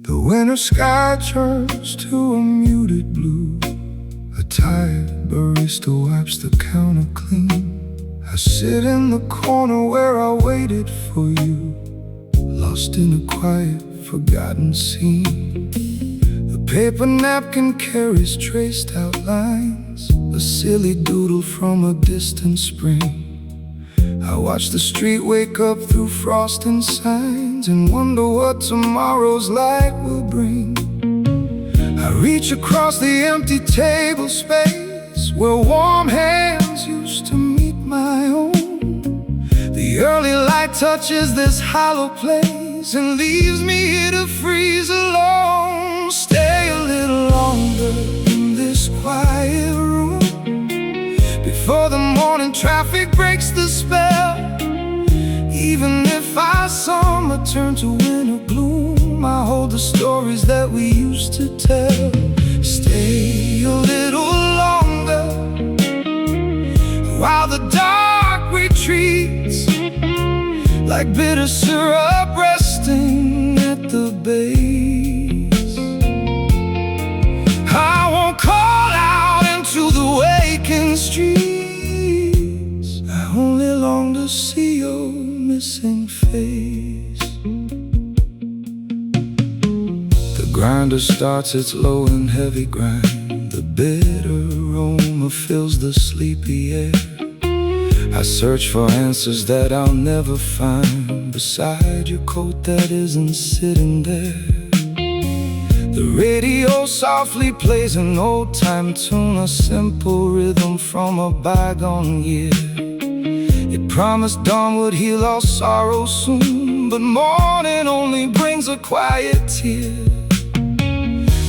The winter sky turns to a muted blue. A tired barista wipes the counter clean. I sit in the corner where I waited for you, lost in a quiet, forgotten scene. The paper napkin carries traced outlines, a silly doodle from a distant spring. I watch the street wake up through frost and signs, and wonder what tomorrow's light will bring. I reach across the empty table space where warm hands used to meet my own. The early light touches this hollow place and leaves me here to freeze alone. Stay a little longer in this quiet room before the morning traffic breaks the spell. Even if our summer turned to winter gloom, I hold the stories that we used to tell. Stay a little longer while the dark retreats, like bitter syrup resting at the base. I won't call out into the waking streets, I only long to see your missing face. The grinder starts its low and heavy grind. The bitter aroma fills the sleepy air. I search for answers that I'll never find beside your coat that isn't sitting there. The radio softly plays an old-time tune, a simple rhythm from a bygone year. It promised dawn would heal all sorrow soon, but morning only brings a quiet tear.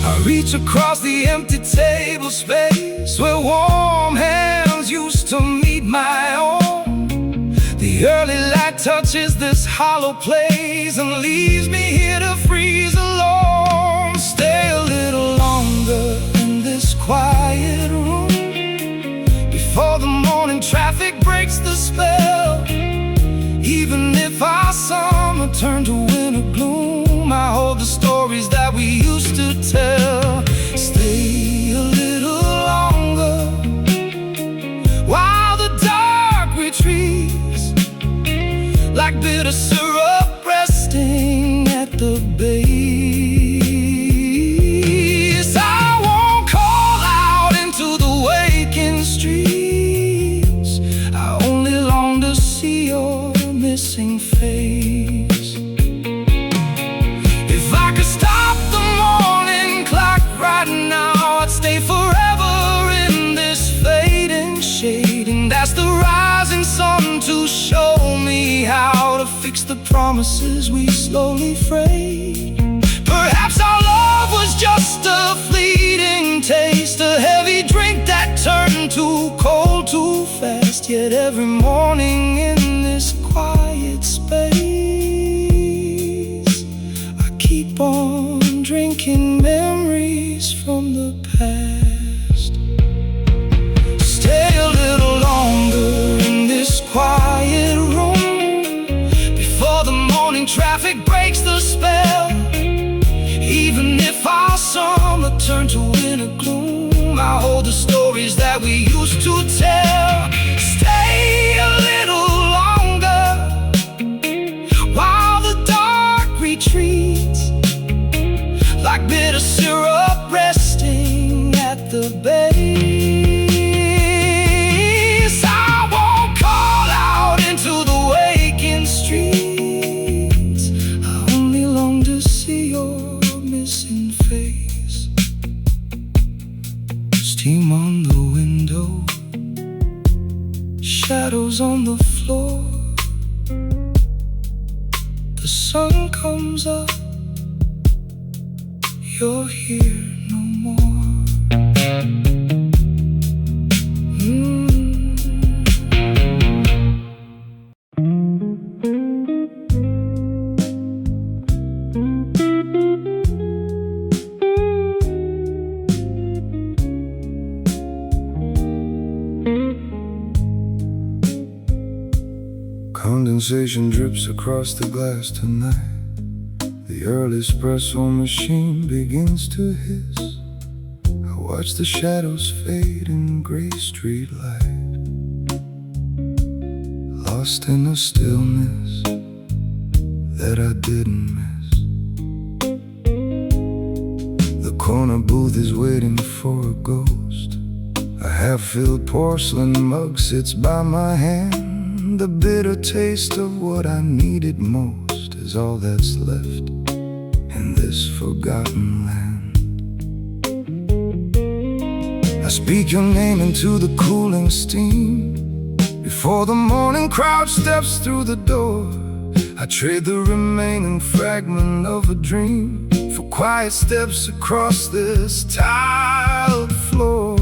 I reach across the empty table space where warm hands used to meet my own. The early light touches this hollow place and leaves me here to freeze alone. Stay a little longer in this quiet room before the morning traffic breaks the spell. Even if our summer turned to winter gloom, I hold the stories that we used to tell. Stay a little longer while the dark retreats, like bitter syrup resting at the base. I won't call out into the waking streets, I only long to see your missing face. If I could stop the morning clock right now, I'd stay forever in this fading shade and ask the rising sun to show me how to fix the promises we slowly frayed. Perhaps our love was just a fleeting taste, a heavy drink that turned too cold too fast. Yet every morning in this quiet space, keep on drinking memories from the past. Stay a little longer in this quiet room before the morning traffic breaks the spell. Even if our summer turned to winter gloom, I hold the stories that we used to tell. Stay a little longer while the dark retreats, like bitter syrup resting at the base. I won't call out into the waking streets. I only long to see your missing face. Steam on the window, shadows on the floor. The sun comes up, you're here no more. Condensation drips across the glass tonight. The early espresso machine begins to hiss. I watch the shadows fade in gray street light, lost in a stillness that I didn't miss. The corner booth is waiting for a ghost. A half-filled porcelain mug sits by my hand. The bitter taste of what I needed most is all that's left in this forgotten land. I speak your name into the cooling steam before the morning crowd steps through the door. I trade the remaining fragment of a dream for quiet steps across this tiled floor.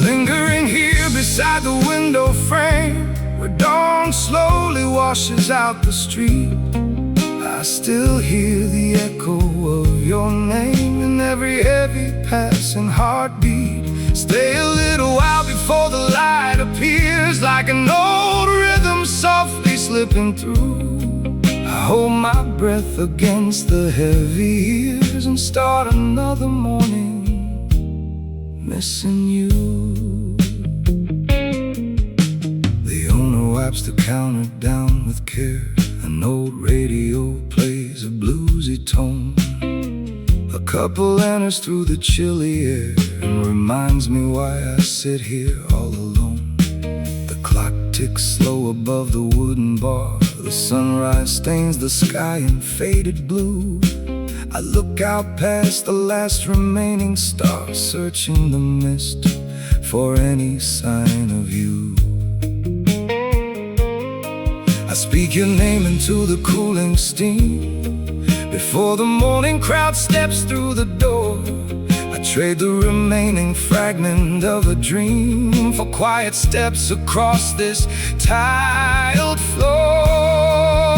Lingering here beside the window frame, where dawn slowly washes out the street, I still hear the echo of your name in every heavy passing heartbeat. Stay a little while before the light appears, like an old rhythm softly slipping through. I hold my breath against the heavy years and start another morning missing you. The owner wipes the counter down with care. An old radio plays a bluesy tone. A couple enters through the chilly air and reminds me why I sit here all alone. The clock ticks slow above the wooden bar. The sunrise stains the sky in faded blue. I look out past the last remaining star, searching the mist for any sign of you. I speak your name into the cooling steam before the morning crowd steps through the door. I trade the remaining fragment of a dream for quiet steps across this tiled floor.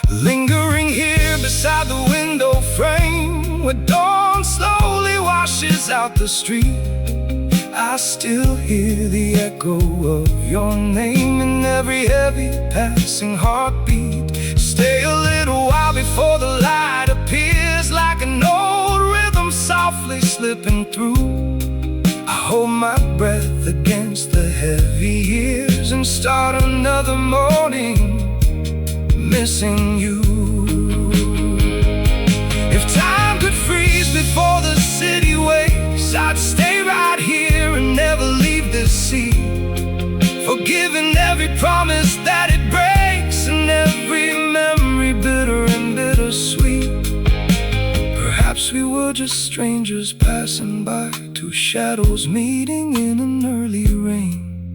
Lingering here beside the window frame, where dawn slowly washes out the street, I still hear the echo of your name in every heavy passing heartbeat. Stay a little while before the light appears, like an old rhythm softly slipping through. I hold my breath against the heavy years and start another morning missing you. If time could freeze before the city wakes, I'd stay right here and never leave this sea, forgiving every promise that it breaks and every memory bitter and bittersweet. Perhaps we were just strangers passing by, two shadows meeting in an early rain.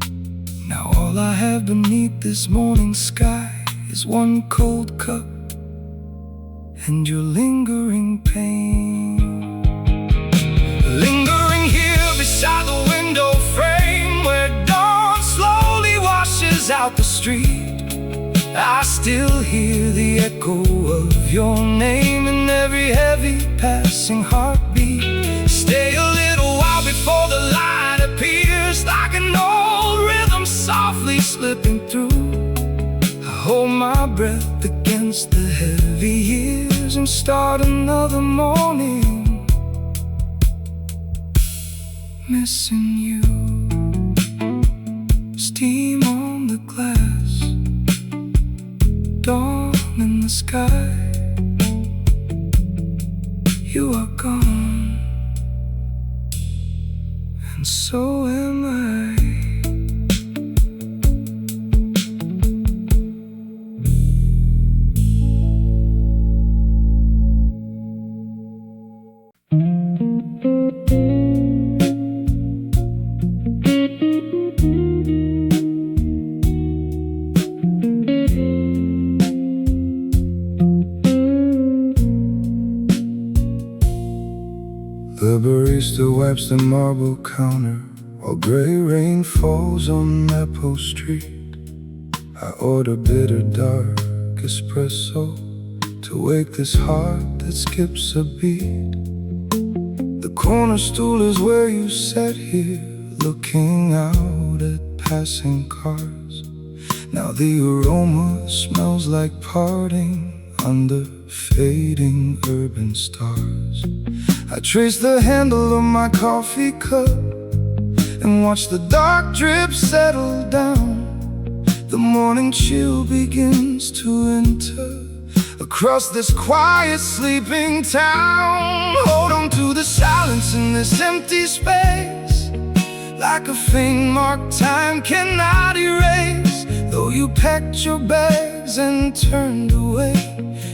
Now all I have beneath this morning sky is one cold cup and your lingering pain. Lingering here beside the window frame, where dawn slowly washes out the street, I still hear the echo of your name in every heavy passing heartbeat. Stay a little while before the light appears, like an old rhythm softly slipping through. I hold my breath against the heavy years and start another morning missing you. Steam on the glass, dawn in the sky. You are gone, and so am I. The barista wipes the marble counter while gray rain falls on Maple Street. I order bitter dark espresso to wake this heart that skips a beat. The corner stool is where you sat here, looking out at passing cars. Now the aroma smells like parting under fading urban stars. I trace the handle of my coffee cup and watch the dark drip settle down. The morning chill begins to enter across this quiet sleeping town. Hold on to the silence in this empty space, like a faint mark time cannot erase. Though you packed your bags and turned away,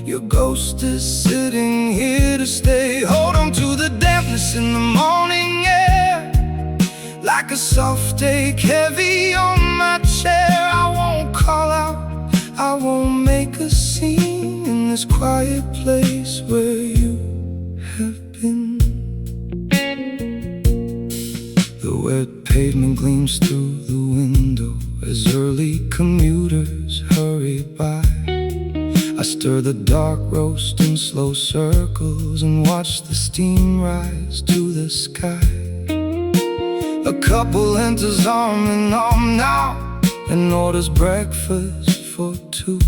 your ghost is sitting here to stay. Hold on to the dampness in the morning air, like a soft ache heavy on my chair. I won't call out, I won't make a scene in this quiet place where you have been. The wet pavement gleams through the window as early commuters hurry by. I stir the dark roast in slow circles and watch the steam rise to the sky. A couple enters arm in arm now and orders breakfast for two.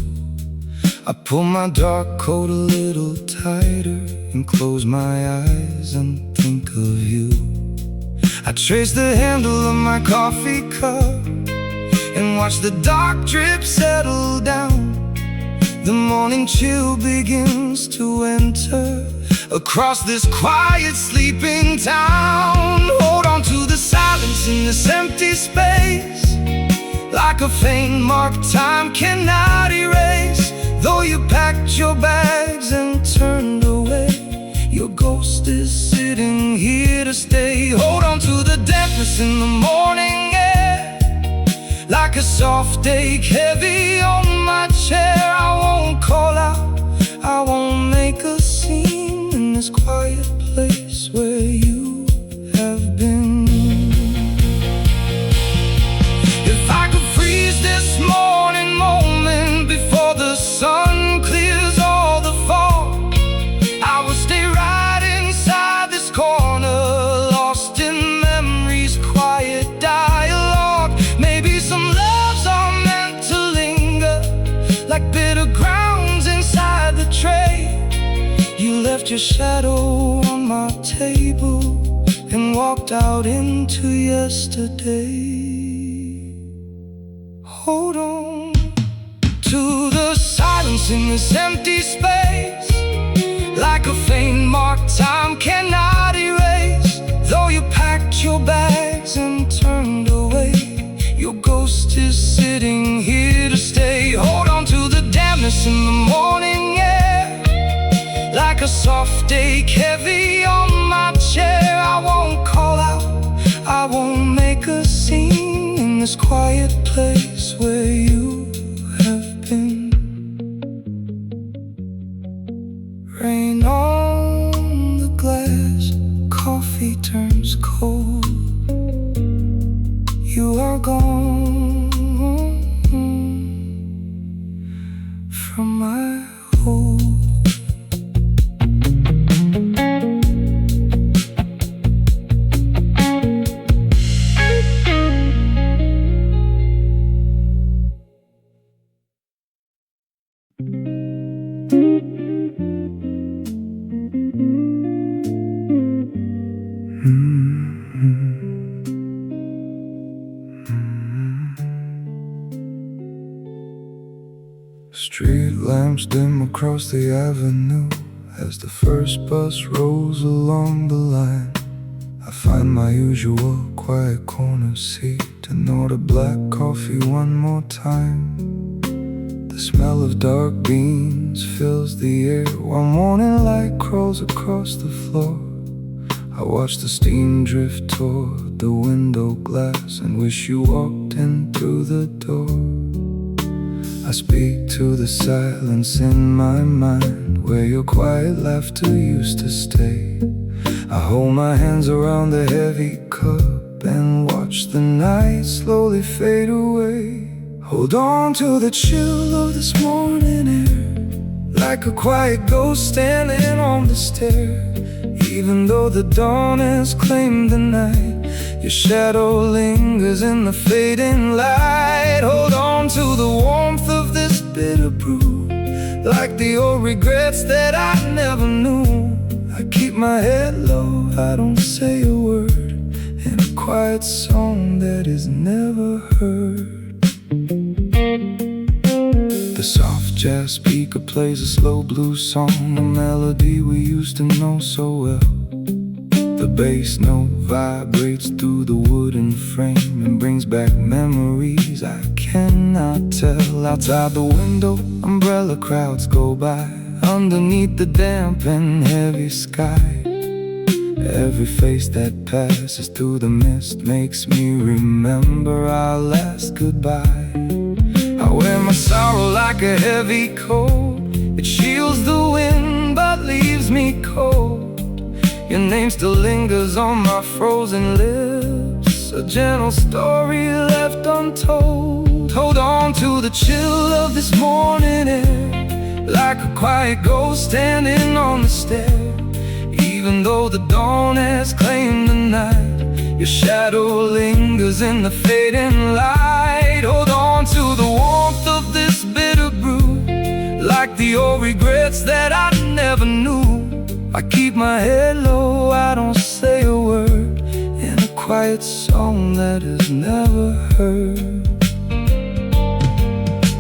I pull my dark coat a little tighter and close my eyes and think of you. I trace the handle of my coffee cup and watch the dark drip settle down. The morning chill begins to enter across this quiet sleeping town. Hold on to the silence in this empty space, like a faint mark time cannot erase. Though you packed your bags and turned away, your ghost is sitting here to stay. Hold on to the dampness in the morning air, like a soft ache heavy on my chair. I won't call out, I won't make a scene in this quiet place where you have been. If I could freeze this morning moment before the sun clears all the fog, I would stay right inside this corner, lost in memories, quiet dialogue. Maybe some loves are meant to linger, like bitter grounds inside the tray. You left your shadow on my table and walked out into yesterday. Hold on to the silence in this empty space, like a faint mark time cannot erase. Though you packed your bags and turned away, your ghost is sitting here to stay. Hold on to the dampness in the morning air, like a soft ache heavy on my chair. I won't call out, I won't make a scene in this quiet place where you have been. Rain on the glass, coffee turns cold. You are gone, from my home. Street lamps dim across the avenue as the first bus rolls along the line. I find my usual quiet corner seat and order black coffee one more time. The smell of dark beans fills the air while morning light crawls across the floor. I watch the steam drift toward the window glass and wish you walked in through the door. I speak to the silence in my mind where your quiet laughter used to stay. I hold my hands around the heavy cup and watch the night slowly fade away. Hold on to the chill of this morning air, like a quiet ghost standing on the stair. Even though the dawn has claimed the night, your shadow lingers in the fading light. Hold on to the warmth of this bitter brew, like the old regrets that I never knew. I keep my head low, I don't say a word, in a quiet song that is never heard. The soft jazz speaker plays a slow blues song, a melody we used to know so well. The bass note vibrates through the wooden frame and brings back memories I cannot tell. Outside the window, umbrella crowds go by, underneath the damp and heavy sky. Every face that passes through the mist makes me remember our last goodbye. I wear my sorrow like a heavy coat. It shields the wind but leaves me cold. Your name still lingers on my frozen lips, a gentle story left untold. Hold on to the chill of this morning air, like a quiet ghost standing on the stair. Even though the dawn has claimed the night, your shadow lingers in the fading light. Hold on to the warmth of this bitter brew, like the old regrets that I never knew. I keep my head low, I don't say a word, in a quiet song that is never heard.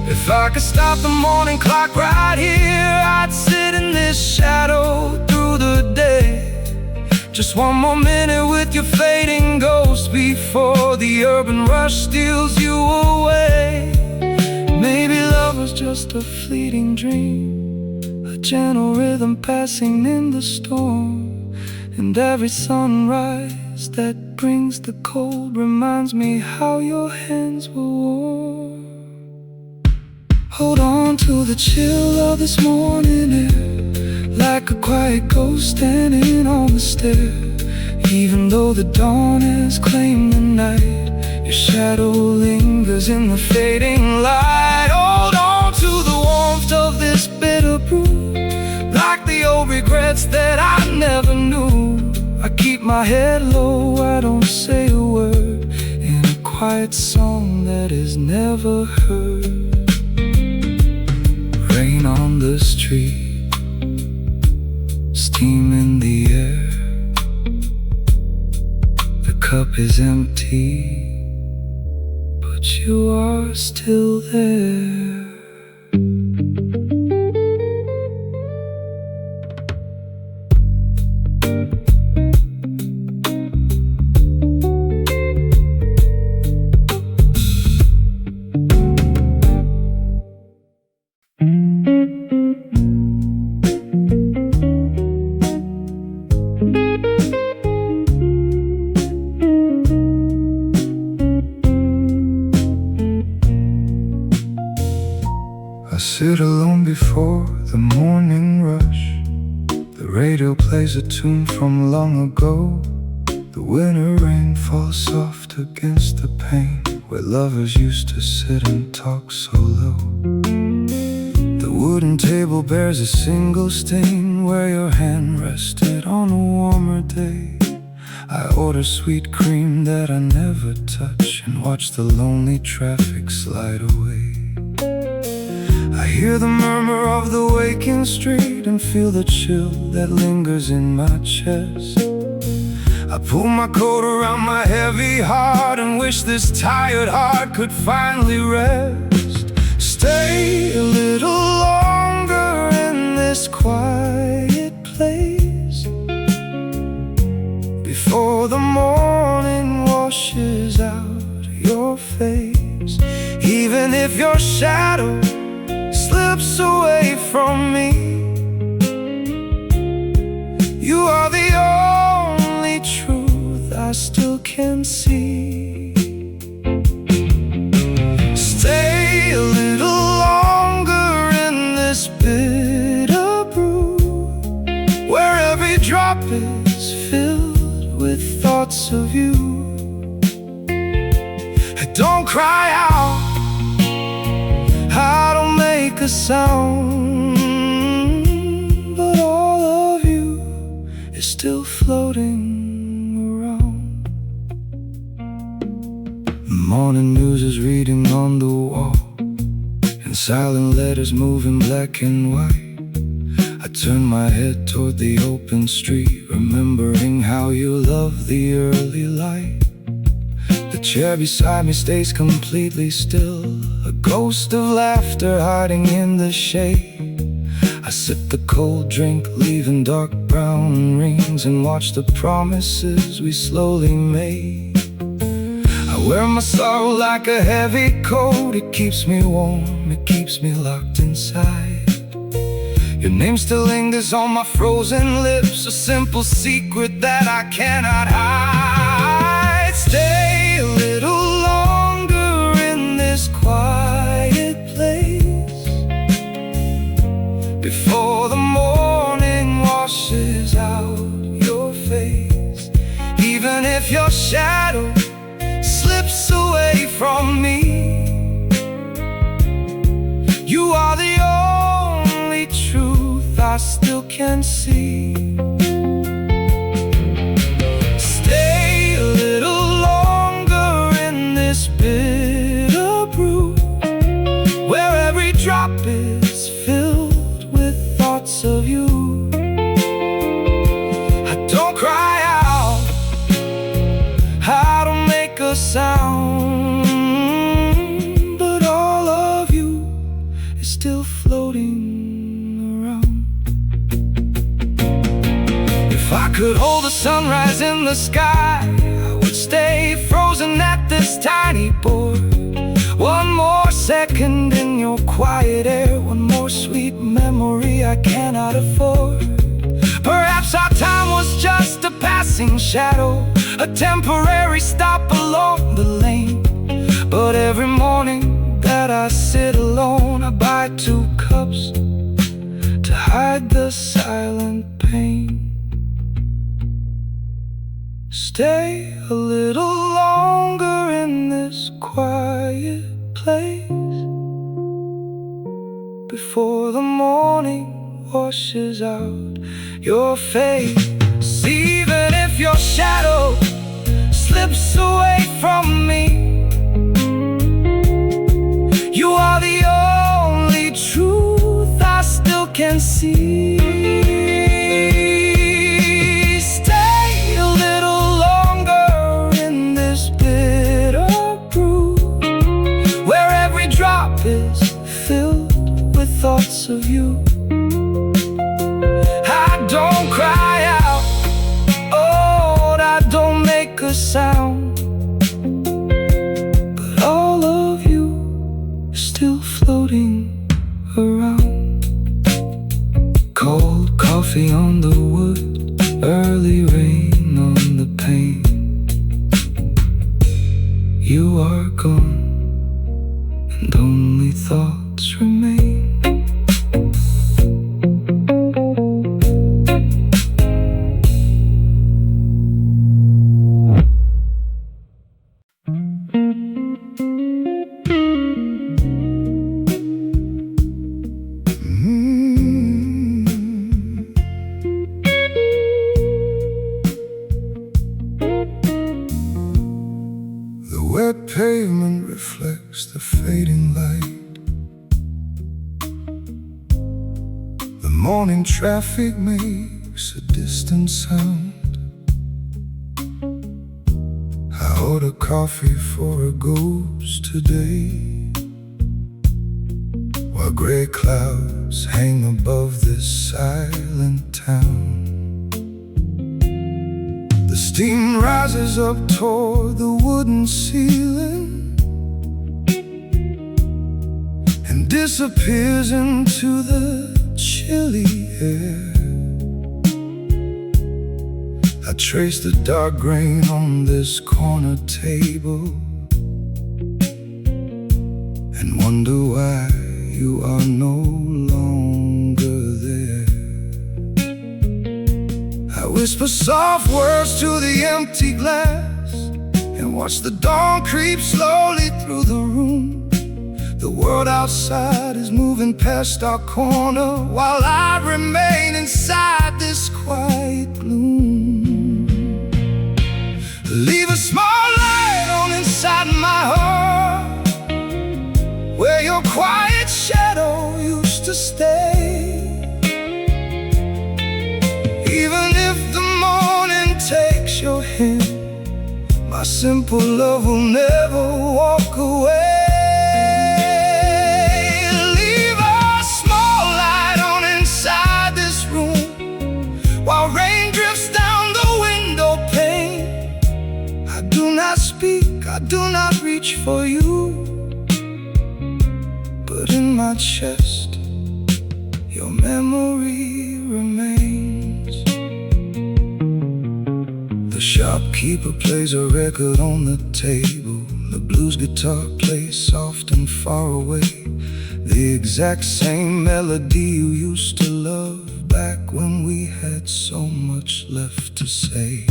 If I could stop the morning clock right here, I'd sit in this shadow through the day. Just one more minute with your fading ghost before the urban rush steals you away. Maybe love was just a fleeting dream, a gentle rhythm passing in the storm. And every sunrise that brings the cold reminds me how your hands were warm. Hold on to the chill of this morning air, like a quiet ghost standing on the stair. Even though the dawn has claimed the night, your shadow lingers in the fading light. Hold on to the warmth of this bitter brew, like the old regrets that I never knew. I keep my head low, I don't say a word, in a quiet song that is never heard. Rain on the street, steam in the air. The cup is empty, but you are still there. I sit alone before the morning rush. The radio plays a tune from long ago. The winter rain falls soft against the pane, where lovers used to sit and talk so low. The wooden table bears a single stain where your hand rested on a warmer day. I order sweet cream that I never touch and watch the lonely traffic slide away. I hear the murmur of the waking street and feel the chill that lingers in my chest. I pull my coat around my heavy heart and wish this tired heart could finally rest. Stay a little longer in this quiet place before the morning washes out your face. Even if your shadow slips away from me, you are the only truth I still can see. Stay a little longer in this bitter brew, where every drop is filled with thoughts of you. Don't cry out, I don't make a sound, but all of you is still floating around. Morning news is reading on the wall, and silent letters move in black and white. I turn my head toward the open street, remembering how you loved the early light. The chair beside me stays completely still, a ghost of laughter hiding in the shade. I sip the cold drink, leaving dark brown rings, and watch the promises we slowly made. I wear my sorrow like a heavy coat, it keeps me warm, it keeps me locked inside. Your name still lingers on my frozen lips, a simple secret that I cannot hide. Stay a little longer in this quiet place before the morning washes out your face. Even if your shadow slips away from me, you are the only truth I still can see. Stay a little longer in this bitter brew, where every drop is filled with thoughts of you. I don't cry out, I don't make a sound, but all of you is still floating around. If I could hold the sunrise in the sky, I would stay frozen at this tiny board. One more second in your quiet air, one more sweet memory I cannot afford. Perhaps our time was just a passing shadow, a temporary stop along the lane. But every morning that I sit alone, I buy 2 cups to hide the silent pain. Stay a little longer in this quiet place before the morning washes out your face. Even if your shadow slips away from me, you are the only truth I still can see. Stay a little longer in this bitter brew, where every drop is filled with thoughts of you. I don't cry out, oh, I don't make a sound, but all of you are still floating around. Cold coffee on the wood, early rain on the pane. You are gone, and only thoughts remain. Morning traffic makes a distant sound. I order coffee for a ghost today, while gray clouds hang above this silent town. The steam rises up toward the wooden ceiling and disappears into the chilly air. I trace the dark grain on this corner table and wonder why you are no longer there. I whisper soft words to the empty glass and watch the dawn creep slowly through the room. The world outside is moving past our corner while I remain inside this quiet gloom. Leave a small light on inside my heart, where your quiet shadow used to stay. Even if the morning takes your hand, my simple love will never walk away. Leave a small light on inside this room, while rain drifts down the window pane. I do not speak, I do not reach for you, but in my chest, your memory remains. The shopkeeper plays a record on the table. The blues guitar plays soft and far away, the exact same melody you used to love back when we had so much left to say.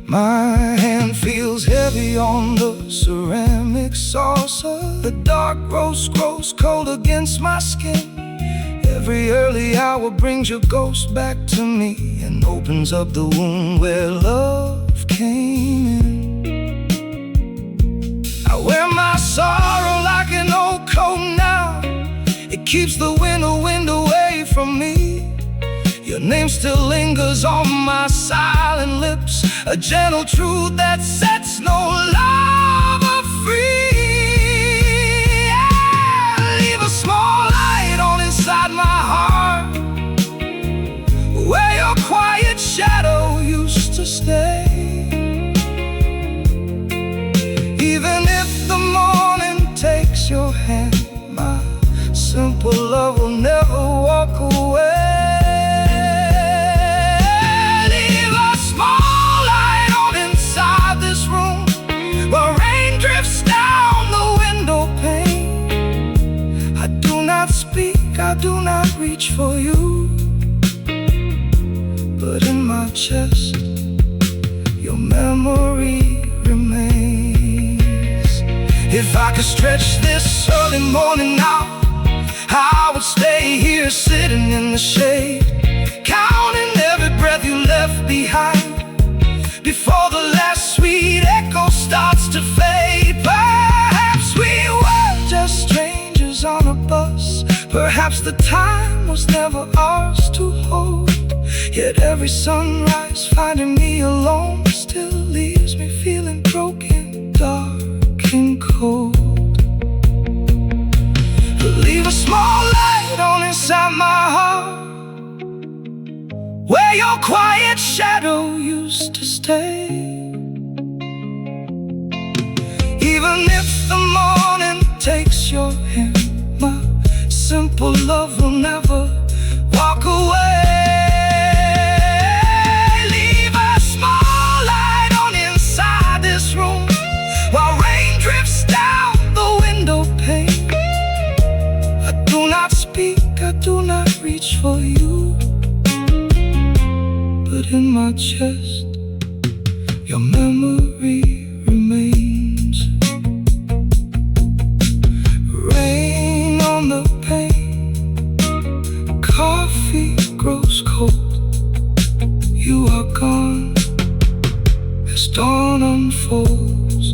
My hand feels heavy on the ceramic saucer. The dark roast grows cold against my skin. Every early hour brings your ghost back to me and opens up the wound where love came in. I wear my sorrow like an old coat now. It keeps the winter wind away from me. Your name still lingers on my silent lips, a gentle truth that sets no lover free. Yeah, leave a small light on inside my heart, where your quiet shadow used to stay. Even if the morning takes your hand, my simple love will never walk away. I do not reach for you, but in my chest, your memory remains. If I could stretch this early morning out, I would stay here sitting in the shade, counting every breath you left behind, before the last sweet echo starts to fade. Perhaps we were just strangers on a bus. Perhaps the time was never ours to hold. Yet every sunrise finding me alone still leaves me feeling broken, dark and cold. But leave a small light on inside my heart, where your quiet shadow used to stay. Even if the morning takes your hand, my simple love will never walk away. Leave a small light on inside this room, while rain drifts down the window pane. I do not speak, I do not reach for you, but in my chest, your memory remains. Rain on the coffee grows cold. You are gone as dawn unfolds.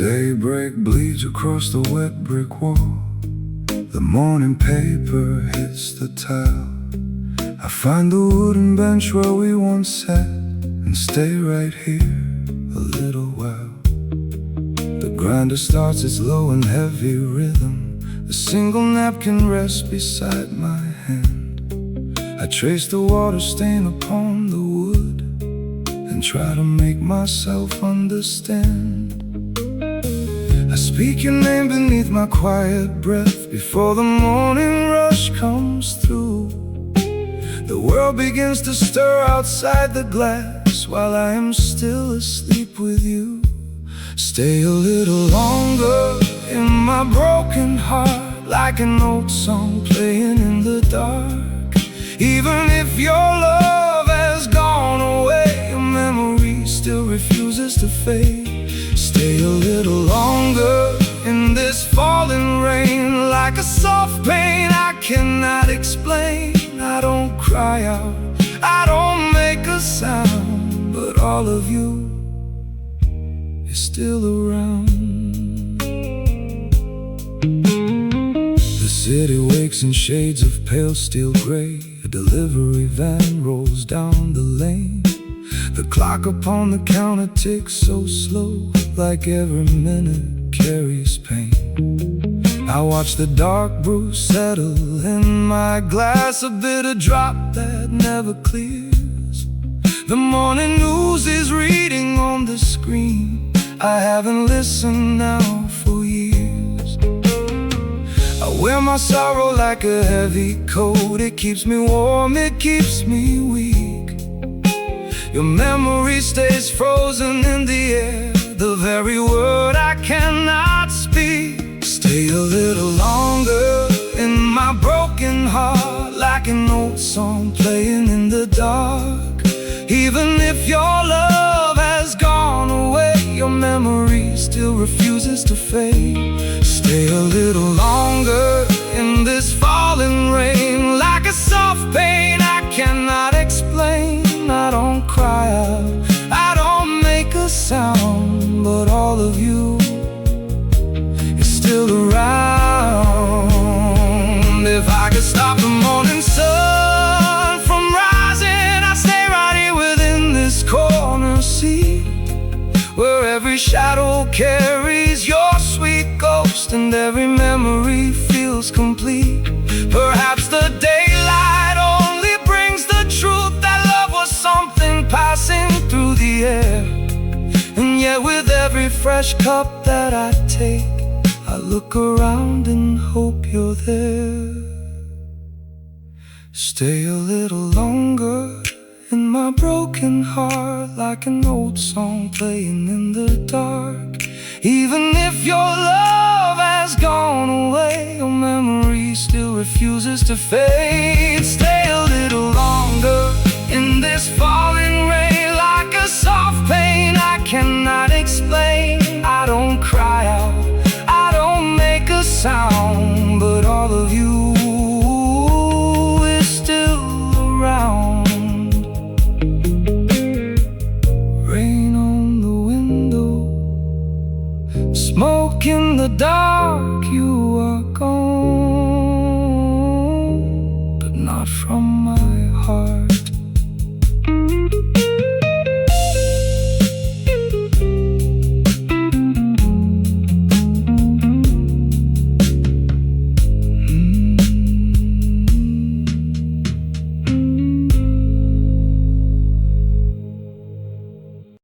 Daybreak bleeds across the wet brick wall. The morning paper hits the tile. I find the wooden bench where we once sat and stay right here a little while. The grinder starts its low and heavy rhythm. A single napkin rests beside my hand. I trace the water stain upon the wood and try to make myself understand. I speak your name beneath my quiet breath before the morning rush comes through. The world begins to stir outside the glass while I am still asleep with you. Stay a little longer in my broken heart, like an old song playing in the dark. Even if your love has gone away, your memory still refuses to fade. Stay a little longer in this falling rain, like a soft pain I cannot explain. I don't cry out, I don't make a sound, but all of you is still around. The city wakes in shades of pale steel gray. A delivery van rolls down the lane. The clock upon the counter ticks so slow, like every minute carries pain. I watch the dark brew settle in my glass, a bitter drop that never clears. The morning news is reading on the screen. I haven't listened now for years. I wear my sorrow like a heavy coat. It keeps me warm, it keeps me weak. Your memory stays frozen in the air, the very word I cannot speak. Stay a little longer in my broken heart, like an old song playing in the dark. Even if your love has gone away, your memory still refuses to fade. Stay a little longer in this falling rain, like a soft pain I cannot explain. I don't cry out, I don't make a sound, but all of you is still around. If I could stop the morning sun from rising, I'd stay right here within this corner seat, where every shadow carries your sweet ghost and every memory feels complete. Perhaps the daylight only brings the truth that love was something passing through the air. And yet with every fresh cup that I take, I look around and hope you're there. Stay a little longer in my broken heart, like an old song playing in the dark. Even if your love has gone away, your memory still refuses to fade. Stay a little longer in this falling rain, like a soft pain I cannot explain. I don't cry out, I don't make a sound, but all of you is still around. Rain on the window, smoke in the dark.